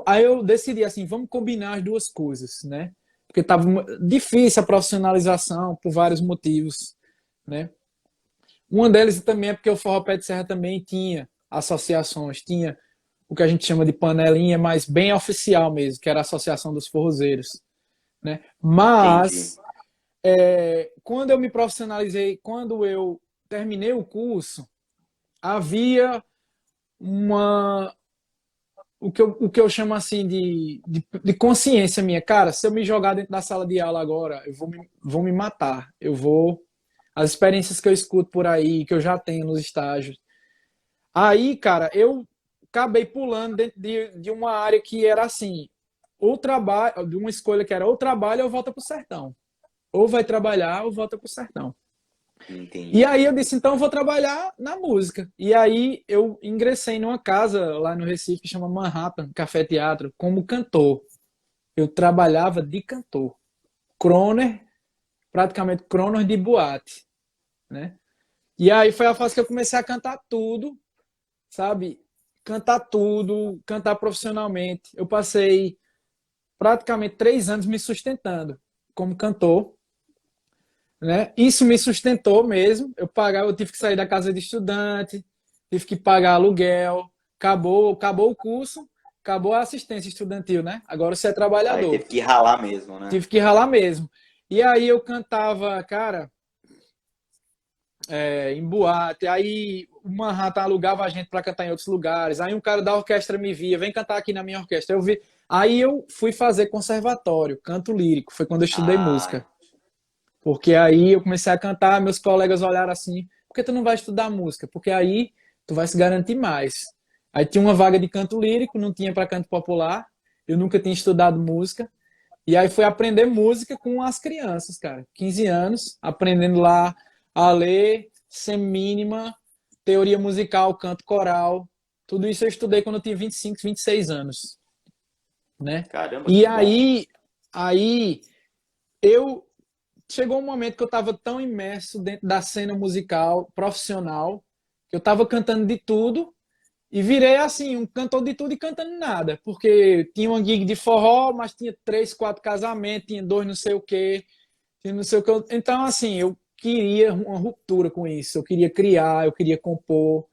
Speaker 2: Aí eu decidi assim, vamos combinar as duas coisas, né? Porque estava difícil a profissionalização por vários motivos, né? Uma deles também é porque o Forró Pé de Serra também tinha associações, tinha o que a gente chama de panelinha, mas bem oficial mesmo, que era a Associação dos Forrozeiros, né?
Speaker 1: Entendi.
Speaker 2: Mas quando eu me profissionalizei, quando eu terminei o curso, havia uma o que eu chamo assim de consciência minha. Cara, se eu me jogar dentro da sala de aula agora, vou me matar. As experiências que eu escuto por aí, que eu já tenho nos estágios. Aí, cara, eu acabei pulando dentro de uma área que era assim, ou trabalho, de uma escolha que era ou trabalha ou volta pro sertão. Ou vai trabalhar ou volta pro sertão. E
Speaker 1: Entendi.
Speaker 2: aí eu disse, então eu vou trabalhar na música. E aí eu ingressei numa casa lá no Recife que chama Manhattan Café Teatro como cantor. Eu trabalhava de cantor. Croner, praticamente croner de boate, né? E aí foi a fase que eu comecei a cantar tudo, sabe? Cantar tudo, cantar profissionalmente. Eu passei praticamente 3 anos me sustentando como cantor, né? Isso me sustentou mesmo. Eu tive que sair da casa de estudante, tive que pagar aluguel, acabou o curso, acabou a assistência estudantil, né? Agora você é
Speaker 1: Aí teve
Speaker 2: trabalhador.
Speaker 1: que ralar mesmo, né?
Speaker 2: Tive que ralar mesmo. E aí eu cantava, cara, em boate, aí o Manhattan alugava a gente para cantar em outros lugares. Aí um cara da orquestra me via, vem cantar aqui na minha orquestra. Eu vi. Aí eu fui fazer conservatório, canto lírico, foi quando eu estudei música.
Speaker 1: Ah,
Speaker 2: Porque aí eu comecei a cantar, meus colegas olharam assim, por que tu não vai estudar música? Porque aí tu vai se garantir mais. Aí tinha uma vaga de canto lírico, não tinha para canto popular, eu nunca tinha estudado música, e aí fui aprender música com as crianças, cara, 15 anos, aprendendo lá a ler, semínima, teoria musical, canto coral, tudo isso eu estudei quando eu tinha 25, 26 anos, né?
Speaker 1: caramba,
Speaker 2: E
Speaker 1: que bom.
Speaker 2: aí eu chegou um momento que eu estava tão imerso dentro da cena musical profissional que eu estava cantando de tudo e virei assim um cantor de tudo e cantando nada, porque tinha uma gig de forró, mas tinha 3, 4 casamentos, tinha dois não sei o quê, tinha não sei o que. Então assim eu queria uma ruptura com isso, eu queria criar, eu queria compor,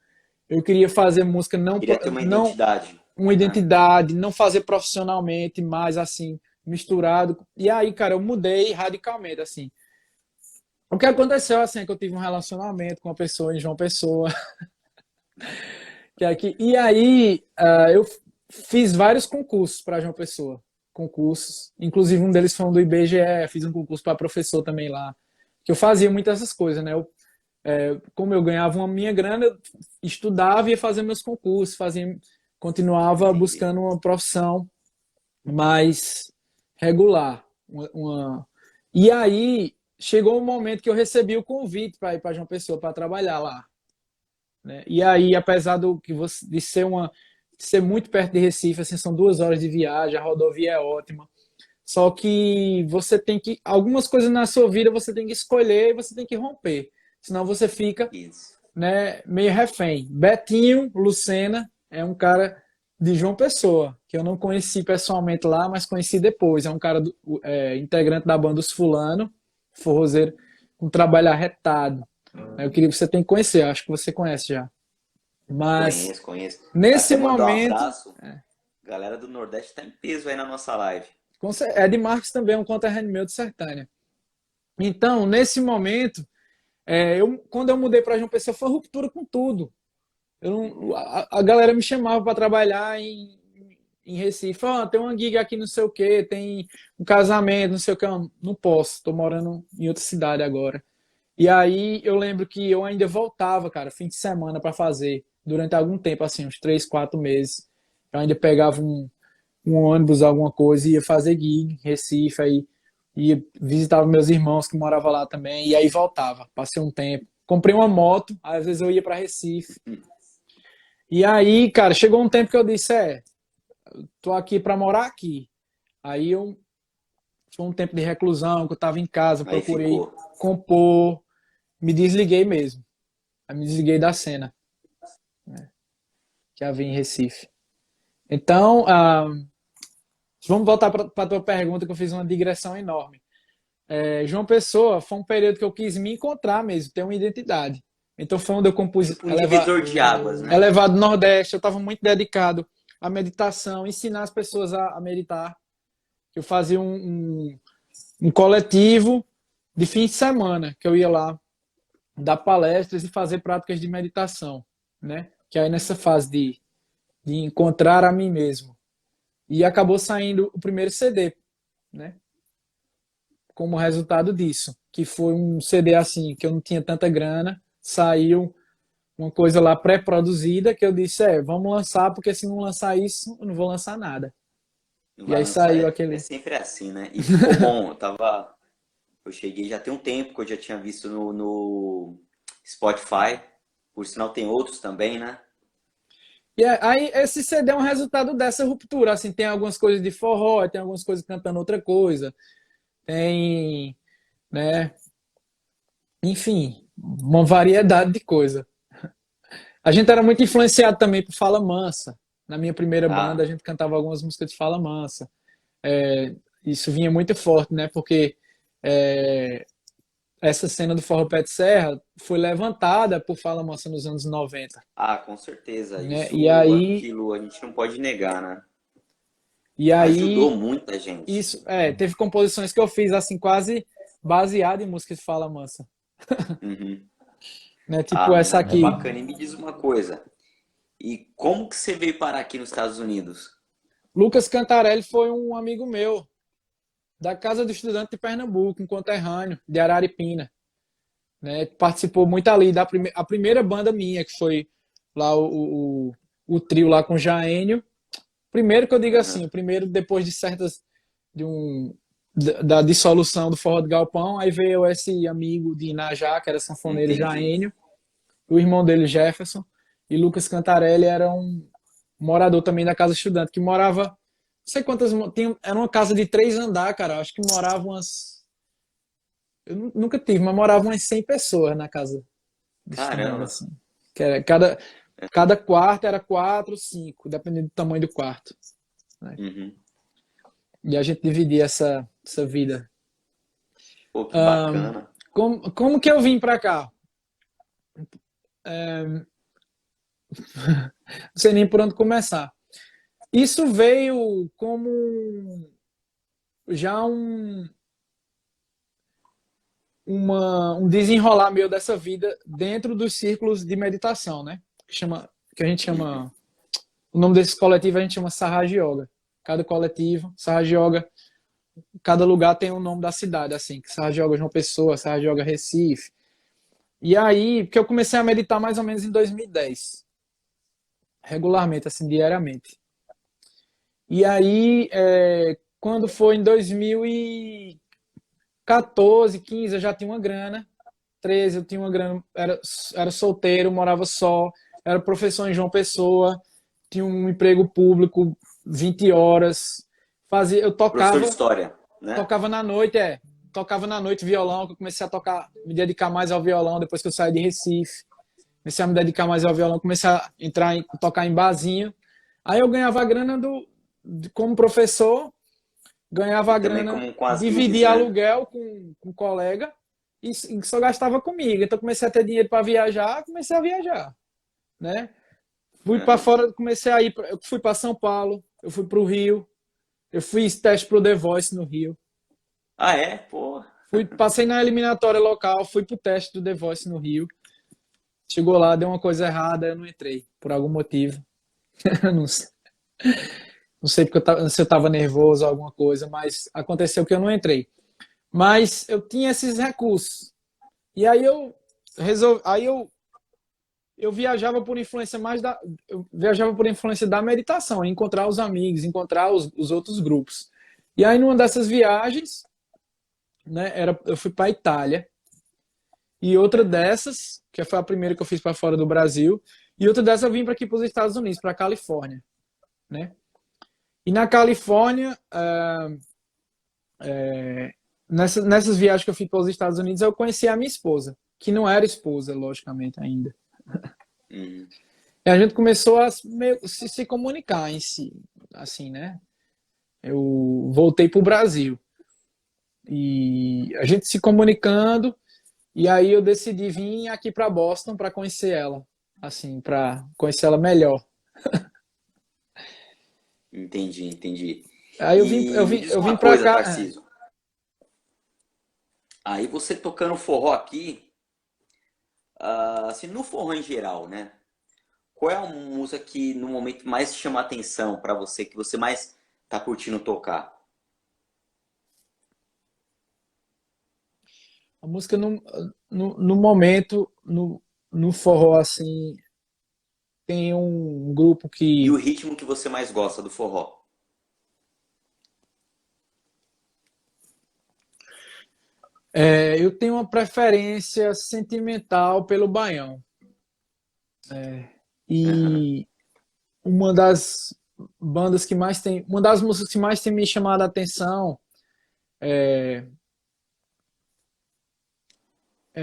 Speaker 2: eu queria fazer música
Speaker 1: Queria ter uma
Speaker 2: não
Speaker 1: identidade,
Speaker 2: uma
Speaker 1: né?
Speaker 2: identidade, não fazer profissionalmente, mas assim misturado. E aí, cara, eu mudei radicalmente assim. O que aconteceu assim é que eu tive um relacionamento com uma pessoa em João Pessoa, que é aqui, e aí eu fiz vários concursos para João Pessoa, concursos, inclusive um deles foi um do IBGE, fiz um concurso para professor também lá, que eu fazia muitas essas coisas, né? Como eu ganhava uma minha grana, eu estudava e ia fazer meus concursos, continuava
Speaker 1: Entendi.
Speaker 2: buscando uma profissão mais regular, e aí chegou um momento que eu recebi o convite para ir para João Pessoa para trabalhar lá, né? E aí, apesar de ser muito perto de Recife, assim, são 2 horas de viagem, a rodovia é ótima. Só que você tem que algumas coisas na sua vida você tem que escolher e você tem que romper, senão você fica,
Speaker 1: Isso.
Speaker 2: né, meio refém. Betinho Lucena é um cara de João Pessoa que eu não conheci pessoalmente lá, mas conheci depois. É um cara integrante da banda Os Fulano, forrozeiro, com trabalho arretado. Eu queria que você tem que conhecer, acho que você conhece já. Mas
Speaker 1: Conheço, conheço.
Speaker 2: nesse
Speaker 1: Até mandar um
Speaker 2: momento,
Speaker 1: abraço. Galera do Nordeste tá em peso aí na nossa live.
Speaker 2: Ed Marques também é um conterrâneo meu de Sertânia. Então, nesse momento, quando eu mudei para João Pessoa, foi ruptura com tudo. A galera me chamava para trabalhar em Recife. Tem uma gig aqui, não sei o quê, tem um casamento, não sei o que. Eu não posso, estou morando em outra cidade agora. E aí eu lembro que eu ainda voltava, cara, fim de semana para fazer, durante algum tempo, assim, uns 3, 4 meses. Eu ainda pegava um ônibus, alguma coisa, e ia fazer gig em Recife, aí e visitava meus irmãos que moravam lá também, e aí voltava, passei um tempo. Comprei uma moto, aí às vezes eu ia para Recife. E aí, cara, chegou um tempo que eu disse, tô aqui para morar aqui. Aí eu foi um tempo de reclusão, que eu tava em casa,
Speaker 1: Aí
Speaker 2: procurei
Speaker 1: ficou.
Speaker 2: compor, me desliguei mesmo. Aí me desliguei da cena que havia em Recife. Então, vamos voltar para a tua pergunta, que eu fiz uma digressão enorme. João Pessoa foi um período que eu quis me encontrar mesmo, ter uma identidade. Então foi onde eu compus
Speaker 1: Tipo um divisor de águas, né?
Speaker 2: Elevado Nordeste. Eu estava muito dedicado à meditação, ensinar as pessoas a meditar. Eu fazia um coletivo de fim de semana, que eu ia lá dar palestras e fazer práticas de meditação, né? Que aí nessa fase de encontrar a mim mesmo. E acabou saindo o primeiro CD, né? Como resultado disso, que foi um CD assim, que eu não tinha tanta grana, saiu uma coisa lá pré-produzida que eu disse, vamos lançar, porque se não lançar isso, eu não vou lançar nada.
Speaker 1: Não
Speaker 2: E
Speaker 1: vai
Speaker 2: aí
Speaker 1: lançar,
Speaker 2: saiu
Speaker 1: é
Speaker 2: aquele.
Speaker 1: sempre assim, né? E ficou bom. Eu cheguei já tem um tempo que eu já tinha visto no Spotify. Por sinal, tem outros também, né?
Speaker 2: E aí esse CD é um resultado dessa ruptura. Assim, tem algumas coisas de forró, tem algumas coisas cantando outra coisa, tem, né? Enfim, uma variedade de coisa. A gente era muito influenciado também por Fala Mansa. Na minha primeira banda, a
Speaker 1: Ah,
Speaker 2: gente cantava algumas músicas de Fala Mansa. Isso vinha muito forte, né? Porque é, essa cena do Forró Pé de Serra foi levantada por Fala Mansa nos anos 90,
Speaker 1: com certeza.
Speaker 2: né?
Speaker 1: Aquilo a gente não pode negar, né?
Speaker 2: E
Speaker 1: Ajudou
Speaker 2: aí
Speaker 1: muita gente.
Speaker 2: isso, teve composições que eu fiz assim quase baseado em músicas de Fala Mansa,
Speaker 1: Uhum.
Speaker 2: né? Tipo essa
Speaker 1: É
Speaker 2: aqui.
Speaker 1: bacana. E me diz uma coisa. E como que você veio parar aqui nos Estados Unidos?
Speaker 2: Lucas Cantarelli foi um amigo meu da Casa do Estudante de Pernambuco, um conterrâneo de Araripina, né? Participou muito ali da a primeira banda minha, que foi lá o trio lá com Jaênio. Primeiro que eu digo assim,
Speaker 1: Aham.
Speaker 2: o primeiro depois de certas de um da dissolução do Forró do Galpão, aí veio esse amigo de Inajá, que era sanfoneiro
Speaker 1: Entendi.
Speaker 2: Jaênio, o irmão dele Jefferson, e Lucas Cantarelli era um morador também da casa estudante, que morava, não sei quantas, era uma casa de 3 andares, cara, acho que moravam umas, eu nunca tive, mas moravam umas 100 pessoas na casa de estudante,
Speaker 1: Caramba.
Speaker 2: assim. Que era, cada quarto era 4, 5, dependendo do tamanho do quarto, né?
Speaker 1: Uhum.
Speaker 2: E a gente dividia essa vida.
Speaker 1: Pô, que bacana.
Speaker 2: Como que eu vim para cá? Não sei nem por onde começar. Isso veio como já um desenrolar meu dessa vida dentro dos círculos de meditação, né? Que a gente
Speaker 1: Uhum.
Speaker 2: chama, o nome desse coletivo a gente chama Sahaja Yoga. Cada coletivo, Sahaja Yoga, cada lugar tem o nome da cidade, assim, Sahaja Yoga João Pessoa, Sahaja Yoga Recife. E aí, porque eu comecei a meditar mais ou menos em 2010, regularmente, assim, diariamente. E aí, quando foi em 2014, 15, eu já tinha uma grana. 13, eu tinha uma grana, era solteiro, morava só, era professor em João Pessoa, tinha um emprego público, 20 horas. Eu
Speaker 1: Professor de
Speaker 2: tocava,
Speaker 1: história, né?
Speaker 2: tocava na noite, tocava na noite violão, que eu comecei a tocar, me dedicar mais ao violão depois que eu saí de Recife. Comecei a me dedicar mais ao violão, comecei a tocar em barzinho. Aí eu ganhava a grana como professor, ganhava
Speaker 1: E
Speaker 2: a
Speaker 1: também
Speaker 2: grana,
Speaker 1: como com as gigs,
Speaker 2: dividia
Speaker 1: né?
Speaker 2: aluguel com um colega e só gastava comigo. Então comecei a ter dinheiro para viajar, comecei a viajar, né? Fui para
Speaker 1: Aham.
Speaker 2: fora, comecei a ir, eu fui para São Paulo, eu fui para o Rio, eu fiz teste pro The Voice no Rio.
Speaker 1: Ah, é? Pô.
Speaker 2: Passei na eliminatória local, fui pro teste do The Voice no Rio. Chegou lá, deu uma coisa errada, eu não entrei, por algum motivo. não sei, não sei porque se eu estava nervoso ou alguma coisa, mas aconteceu que eu não entrei. Mas eu tinha esses recursos. E aí eu resolvi, aí eu viajava por influência eu viajava por influência da meditação, encontrar os amigos, encontrar os outros grupos. E aí numa dessas viagens, né? Eu fui para Itália e outra dessas, que foi a primeira que eu fiz para fora do Brasil, e outra dessas eu vim para aqui para os Estados Unidos, para Califórnia, né? E na Califórnia, nessas viagens que eu fiz para os Estados Unidos, eu conheci a minha esposa, que não era esposa, logicamente, ainda.
Speaker 1: Uhum.
Speaker 2: E a gente começou a se comunicar em si, assim, né? Eu voltei para o Brasil e a gente se comunicando, e aí eu decidi vir aqui para Boston para conhecer ela, assim, para conhecer ela melhor.
Speaker 1: Entendi, entendi.
Speaker 2: Aí
Speaker 1: E me diz
Speaker 2: eu
Speaker 1: uma
Speaker 2: vim para
Speaker 1: coisa,
Speaker 2: cá.
Speaker 1: Tarcísio. Aí você tocando forró aqui, assim, no forró em geral, né? Qual é a música que no momento mais chama a atenção pra você, que você mais tá curtindo tocar?
Speaker 2: A música no momento, no forró, assim, tem um grupo
Speaker 1: E o
Speaker 2: que
Speaker 1: ritmo que você mais gosta do forró?
Speaker 2: eu tenho uma preferência sentimental pelo Baião.
Speaker 1: Aham.
Speaker 2: E uma das bandas que mais tem, uma das músicas que mais tem me chamado a atenção é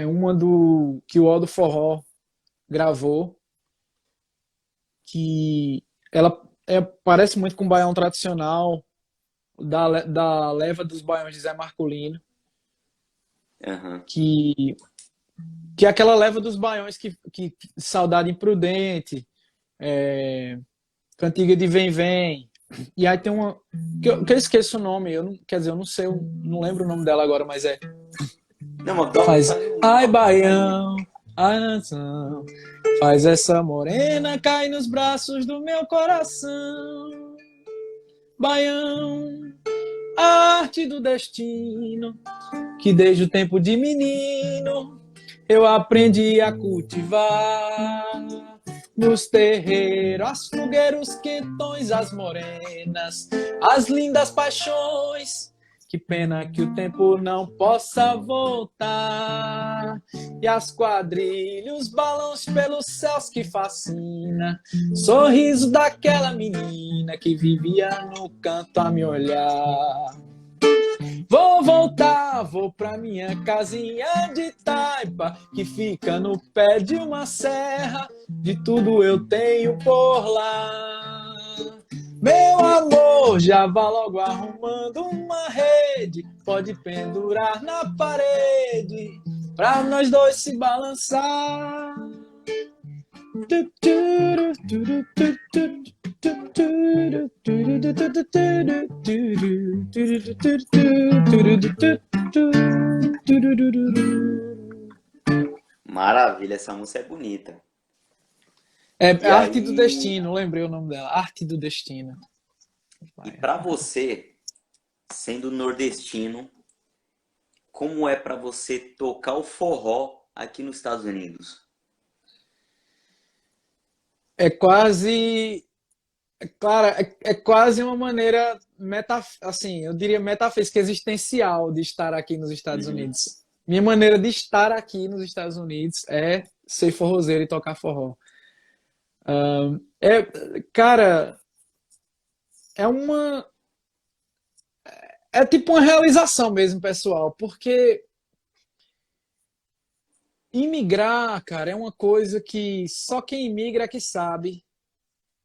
Speaker 2: uma do que o Aldo Forró gravou, que ela parece muito com o baião tradicional da leva dos baiões de Zé Marcolino,
Speaker 1: Aham.
Speaker 2: que que é aquela leva dos baiões que Saudade Imprudente, Cantiga de Vem Vem. E aí tem uma que eu esqueço o nome, eu não, quer dizer, eu não sei, eu não lembro o nome dela agora, mas
Speaker 1: Não, mas
Speaker 2: faz
Speaker 1: faz
Speaker 2: ai
Speaker 1: uma palhinha.
Speaker 2: baião, ai nação, faz essa morena cair nos braços do meu coração. Baião, a arte do destino, que desde o tempo de menino eu aprendi a cultivar. Nos terreiros, as fogueiros quentões, as morenas, as lindas paixões. Que pena que o tempo não possa voltar. E as quadrilhas, balões pelos céus que fascina. Sorriso daquela menina que vivia no canto a me olhar. Vou voltar, vou pra minha casinha de taipa, que fica no pé de uma serra, de tudo eu tenho por lá. Meu amor, já vá logo arrumando uma rede, pode pendurar na parede, pra nós dois se balançar.
Speaker 1: Maravilha, essa música é bonita.
Speaker 2: É
Speaker 1: E
Speaker 2: Arte do
Speaker 1: aí,
Speaker 2: Destino, lembrei o nome dela. Arte do Destino.
Speaker 1: e pra você, sendo nordestino, como é pra você tocar o forró aqui nos Estados Unidos?
Speaker 2: É quase, Clara, é quase uma maneira assim, eu diria metafísica existencial de estar aqui nos Estados
Speaker 1: Uhum.
Speaker 2: Unidos. Minha maneira de estar aqui nos Estados Unidos é ser forrozeiro e tocar forró. É, cara, é uma é tipo uma realização mesmo, pessoal, porque imigrar, cara, é uma coisa que só quem imigra é que sabe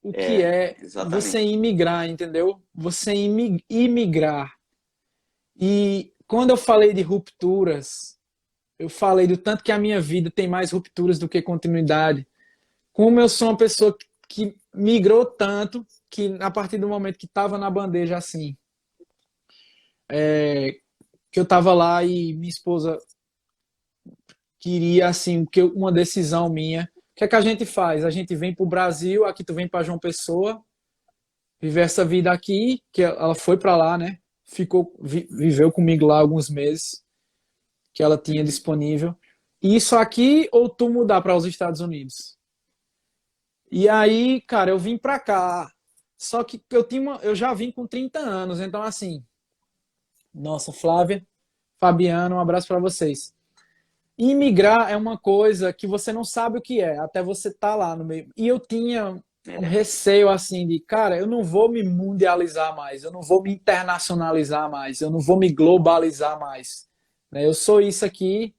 Speaker 2: o que
Speaker 1: É,
Speaker 2: é você
Speaker 1: exatamente.
Speaker 2: imigrar, entendeu? Você imigrar. E quando eu falei de rupturas, eu falei do tanto que a minha vida tem mais rupturas do que continuidade. Como eu sou uma pessoa que migrou tanto que a partir do momento que estava na bandeja assim, que eu estava lá e minha esposa queria assim, uma decisão minha. O que é que a gente faz? A gente vem para o Brasil, aqui tu vem para João Pessoa, viver essa vida aqui, que ela foi para lá, né? Viveu comigo lá alguns meses que ela tinha
Speaker 1: Uhum.
Speaker 2: disponível. Isso aqui ou tu mudar para os Estados Unidos? E aí, cara, eu vim para cá. Só que eu já vim com 30 anos, então assim, nossa, Flávia, Fabiano, um abraço para vocês. Imigrar é uma coisa que você não sabe o que é, até você estar lá no meio. E eu tinha um
Speaker 1: É,
Speaker 2: receio assim de, cara, eu não vou me mundializar mais, eu não vou me internacionalizar mais, eu não vou me globalizar mais. Né? Eu sou isso aqui,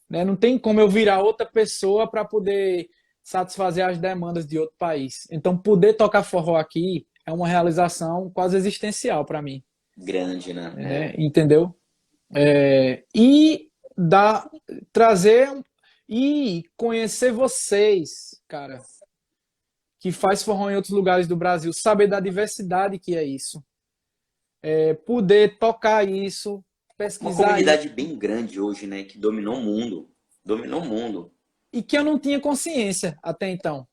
Speaker 2: né? Não tem como eu virar outra pessoa para poder satisfazer as demandas de outro país. Então, poder tocar forró aqui é uma realização quase existencial para mim,
Speaker 1: grande, né?
Speaker 2: né? Entendeu? E dar, trazer e conhecer vocês, cara, que faz forró em outros lugares do Brasil, saber da diversidade que é isso, poder tocar isso,
Speaker 1: Uma
Speaker 2: pesquisar isso,
Speaker 1: comunidade bem grande hoje, né? Que dominou o mundo. Dominou o mundo.
Speaker 2: e que eu não tinha consciência até então.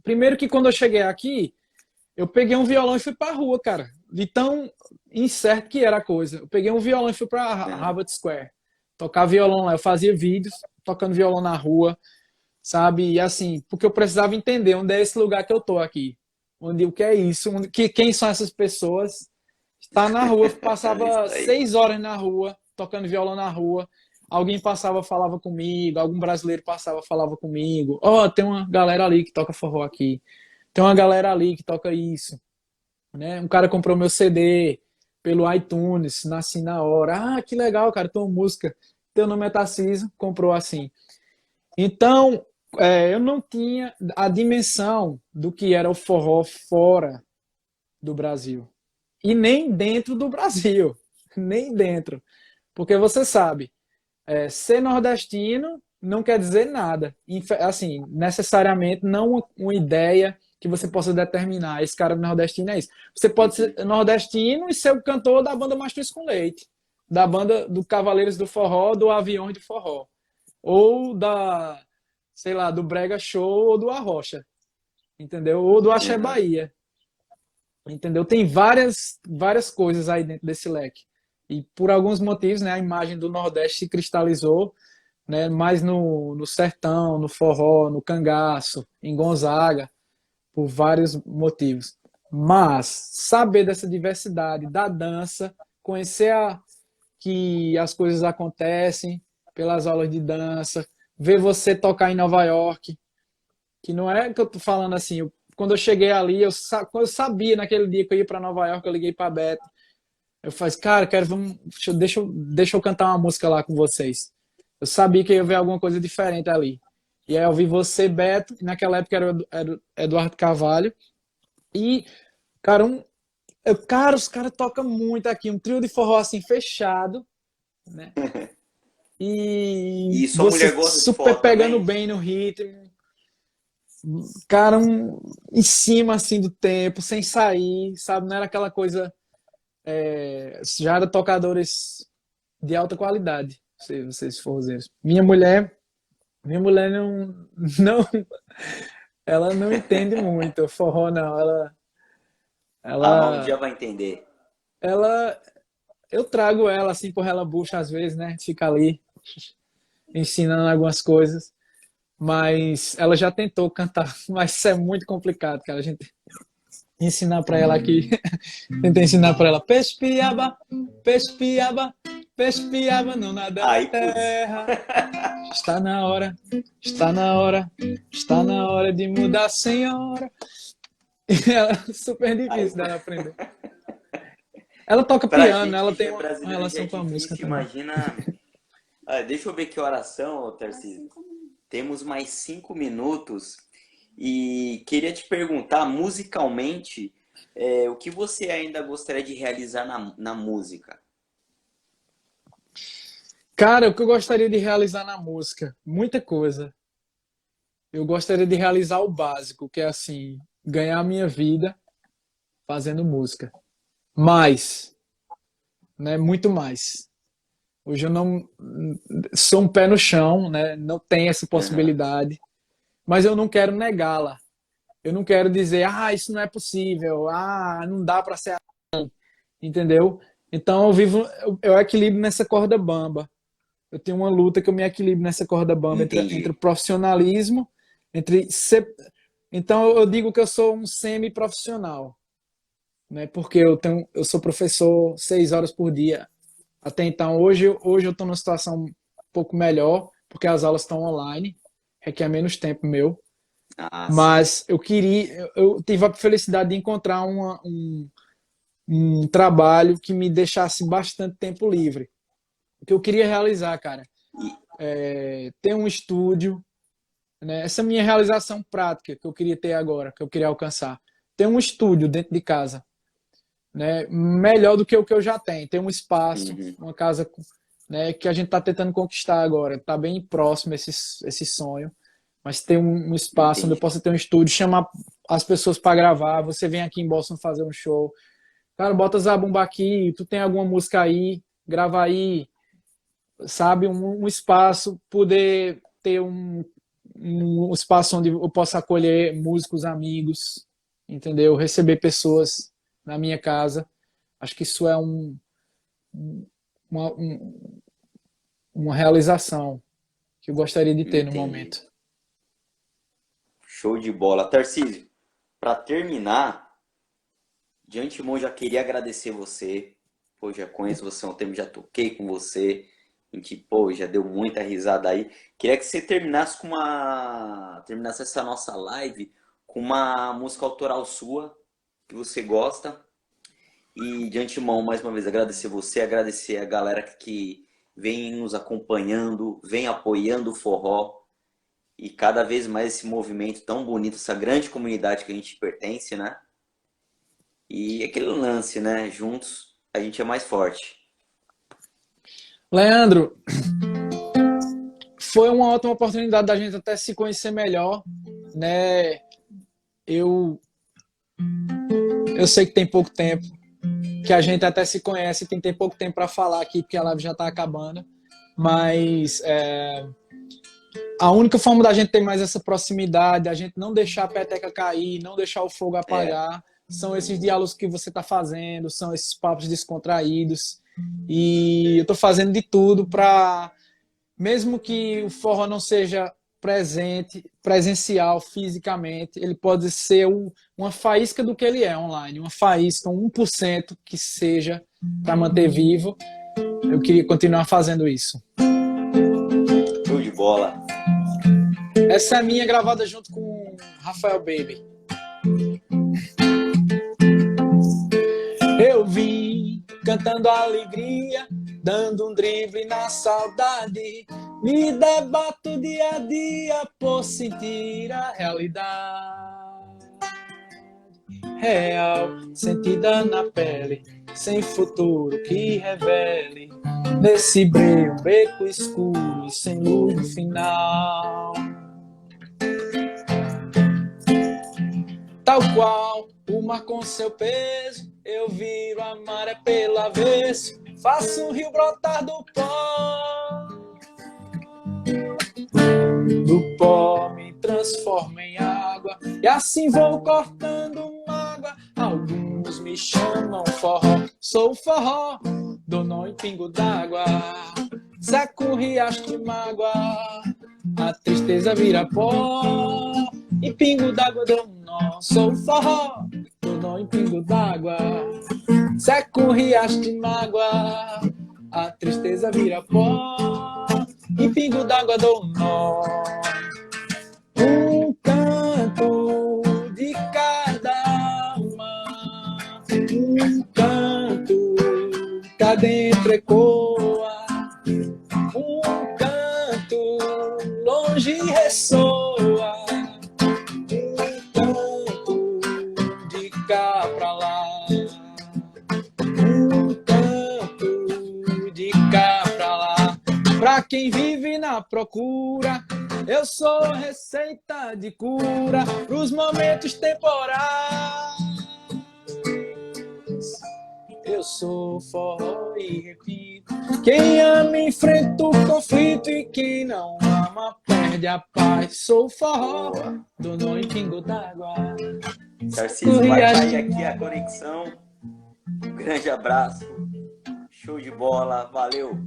Speaker 2: Primeiro que quando eu cheguei aqui, eu peguei um violão e fui pra rua, cara. De tão incerto que era a coisa. Eu peguei um violão e fui pra
Speaker 1: Aham.
Speaker 2: Harvard Square. Tocar violão lá. Eu fazia vídeos tocando violão na rua, sabe? E assim, porque eu precisava entender onde é esse lugar que eu tô aqui. Onde, o que é isso? Quem são essas pessoas? Está na rua. Eu passava
Speaker 1: Isso aí.
Speaker 2: 6 horas na rua, tocando violão na rua. Alguém passava, falava comigo. Algum brasileiro passava, falava comigo. Ó, tem uma galera ali que toca forró aqui. Tem uma galera ali que toca isso, né? Um cara comprou meu CD pelo iTunes, nasci na hora. Ah, que legal, cara, tua música. Teu nome é Tarcísio, comprou assim. Então, eu não tinha a dimensão do que era o forró fora do Brasil. E nem dentro do Brasil. Nem dentro. Porque você sabe, ser nordestino não quer dizer nada. Assim, necessariamente não uma ideia que você possa determinar. Esse cara nordestino é isso. Você pode ser
Speaker 1: Uhum.
Speaker 2: nordestino e ser o cantor da banda Mastruz com Leite, da banda do Cavaleiros do Forró, do Aviões do Forró, ou da, sei lá, do Brega Show ou do Arrocha, entendeu? Ou do Axé
Speaker 1: Aham.
Speaker 2: Bahia, entendeu? Tem várias coisas aí dentro desse leque. E por alguns motivos, né, a imagem do Nordeste se cristalizou, né, mais no sertão, no forró, no cangaço, em Gonzaga, por vários motivos. Mas saber dessa diversidade da dança, conhecer que as coisas acontecem pelas aulas de dança, ver você tocar em Nova York, que não é que eu tô falando assim, quando eu cheguei ali, eu sabia naquele dia que eu ia para Nova York, eu liguei para Beto, eu falei, cara, quero, vamos, deixa eu cantar uma música lá com vocês. Eu sabia que ia ver alguma coisa diferente ali. E aí eu vi você, Beto, e naquela época era o Eduardo Carvalho. E, cara, os caras tocam muito aqui, um trio de forró assim fechado, né? E
Speaker 1: E sua
Speaker 2: você
Speaker 1: mulher gosta de
Speaker 2: super
Speaker 1: forró
Speaker 2: pegando
Speaker 1: também?
Speaker 2: bem no ritmo, cara, em cima assim do tempo, sem sair, sabe? Não era aquela coisa. Já era tocadores de alta qualidade, vocês forrozeiros. Minha mulher não, ela não entende muito forró, não.
Speaker 1: Ah, mas um dia
Speaker 2: Ela,
Speaker 1: vai entender.
Speaker 2: ela, eu trago ela assim por ela bucha às vezes, né? Fica ali ensinando algumas coisas, mas ela já tentou cantar, mas isso é muito complicado, cara. A gente ensinar para ela aqui, tentei ensinar para ela peixe piaba, peixe piaba não nada na
Speaker 1: Aí, putz.
Speaker 2: terra. Está na hora, está na hora, está na hora de mudar, senhora. E ela é super
Speaker 1: Aí,
Speaker 2: difícil dela aprender. Ela toca
Speaker 1: pra
Speaker 2: piano, né?
Speaker 1: gente
Speaker 2: Ela
Speaker 1: que já
Speaker 2: tem
Speaker 1: é
Speaker 2: uma
Speaker 1: brasileiro já é
Speaker 2: relação com a música
Speaker 1: difícil,
Speaker 2: também.
Speaker 1: imagina. Ah, deixa eu ver que oração, Tarcísio. Temos mais 5 minutos e queria te perguntar, musicalmente, o que você ainda gostaria de realizar na música?
Speaker 2: Cara, o que eu gostaria de realizar na música? Muita coisa. Eu gostaria de realizar o básico, que é assim, ganhar a minha vida fazendo música. Mais, né? Muito mais. Hoje eu não sou um pé no chão, né? Não tenho essa
Speaker 1: Aham,
Speaker 2: possibilidade, mas eu não quero negá-la. Eu não quero dizer, isso não é possível, não dá para ser, entendeu? Então eu equilibro nessa corda bamba. Eu tenho uma luta que eu me equilibro nessa corda bamba entre o
Speaker 1: entendi.
Speaker 2: profissionalismo, entre ser. Então eu digo que eu sou um semi-profissional, né? Porque eu sou professor 6 horas por dia, Até então, hoje eu estou numa situação um pouco melhor, porque as aulas estão online, requer menos tempo meu.
Speaker 1: Ah, sim.
Speaker 2: Mas eu tive a felicidade de encontrar um trabalho que me deixasse bastante tempo livre. O que eu queria realizar, cara,
Speaker 1: E,
Speaker 2: é ter um estúdio, né? Essa minha realização prática que eu queria ter agora, que eu queria alcançar. Ter um estúdio dentro de casa, né? Melhor do que o que eu já tenho. Ter um espaço,
Speaker 1: uhum,
Speaker 2: uma casa, né? Que a gente está tentando conquistar agora. Está bem próximo esse sonho. Mas ter um espaço onde eu
Speaker 1: entendi.
Speaker 2: possa ter um estúdio, chamar as pessoas para gravar. Você vem aqui em Boston fazer um show. Cara, bota Zabumba aqui. Tu tem alguma música aí? Grava aí. Sabe? Um espaço. Poder ter um espaço onde eu possa acolher músicos, amigos. Entendeu? Receber pessoas na minha casa. Acho que isso é uma, um, uma realização que eu gostaria de ter no
Speaker 1: Entendi.
Speaker 2: momento.
Speaker 1: Show de bola. Tarcísio, para terminar, de antemão já queria agradecer você. Pô, já conheço você há um tempo, já toquei com você. A gente, pô, já deu muita risada aí. Queria que você terminasse com uma. Terminasse essa nossa live com uma música autoral sua, que você gosta. E de antemão, mais uma vez, agradecer você, agradecer a galera que vem nos acompanhando, vem apoiando o forró. E cada vez mais esse movimento tão bonito, essa grande comunidade que a gente pertence, né? E aquele lance, né? Juntos a gente é mais forte.
Speaker 2: Leandro, foi uma ótima oportunidade da gente até se conhecer melhor, né? Eu, eu sei que tem pouco tempo, que a gente até se conhece, tem pouco tempo para falar aqui, porque a live já está acabando, mas a única forma da gente ter mais essa proximidade, a gente não deixar a peteca cair, não deixar o fogo
Speaker 1: É,
Speaker 2: apagar, são esses diálogos que você está fazendo, são esses papos descontraídos. E eu estou fazendo de tudo para, mesmo que o forró não seja presencial, fisicamente, ele pode ser uma faísca do que ele é online, uma faísca, 1% que seja para manter vivo. Eu queria continuar fazendo isso.
Speaker 1: show de bola.
Speaker 2: Essa é a minha gravada junto com Rafael Baby. Eu vim cantando alegria, dando um drible na saudade. Me debato dia a dia por sentir a realidade real, sentida na pele, sem futuro que revele. Nesse breu, beco escuro e sem luz no final. Tal qual o mar com seu peso, eu viro a maré pelo avesso, faço o rio brotar do pó me transformo em água, e assim vou cortando mágoa. Alguns me chamam forró, sou forró, dou nó em pingo d'água, seco um riacho de mágoa, a tristeza vira pó, e pingo d'água dou um nó, sou forró, dou nó em pingo d'água, seco um riacho de mágoa, a tristeza vira pó, e pingo d'água dou um nó. Um canto de cada alma, um canto cá dentro ecoa, um canto longe ressoa, um canto de cá pra lá, um canto de cá pra lá, pra quem vive na procura. Eu sou receita de cura pros momentos temporais. Eu sou forró e repito. Quem ama enfrenta o conflito e quem não ama perde a paz. Sou forró, do nó em pingo d'água.
Speaker 1: Tarcísio, vai cair aqui a conexão. Um grande abraço. Show de bola. Valeu.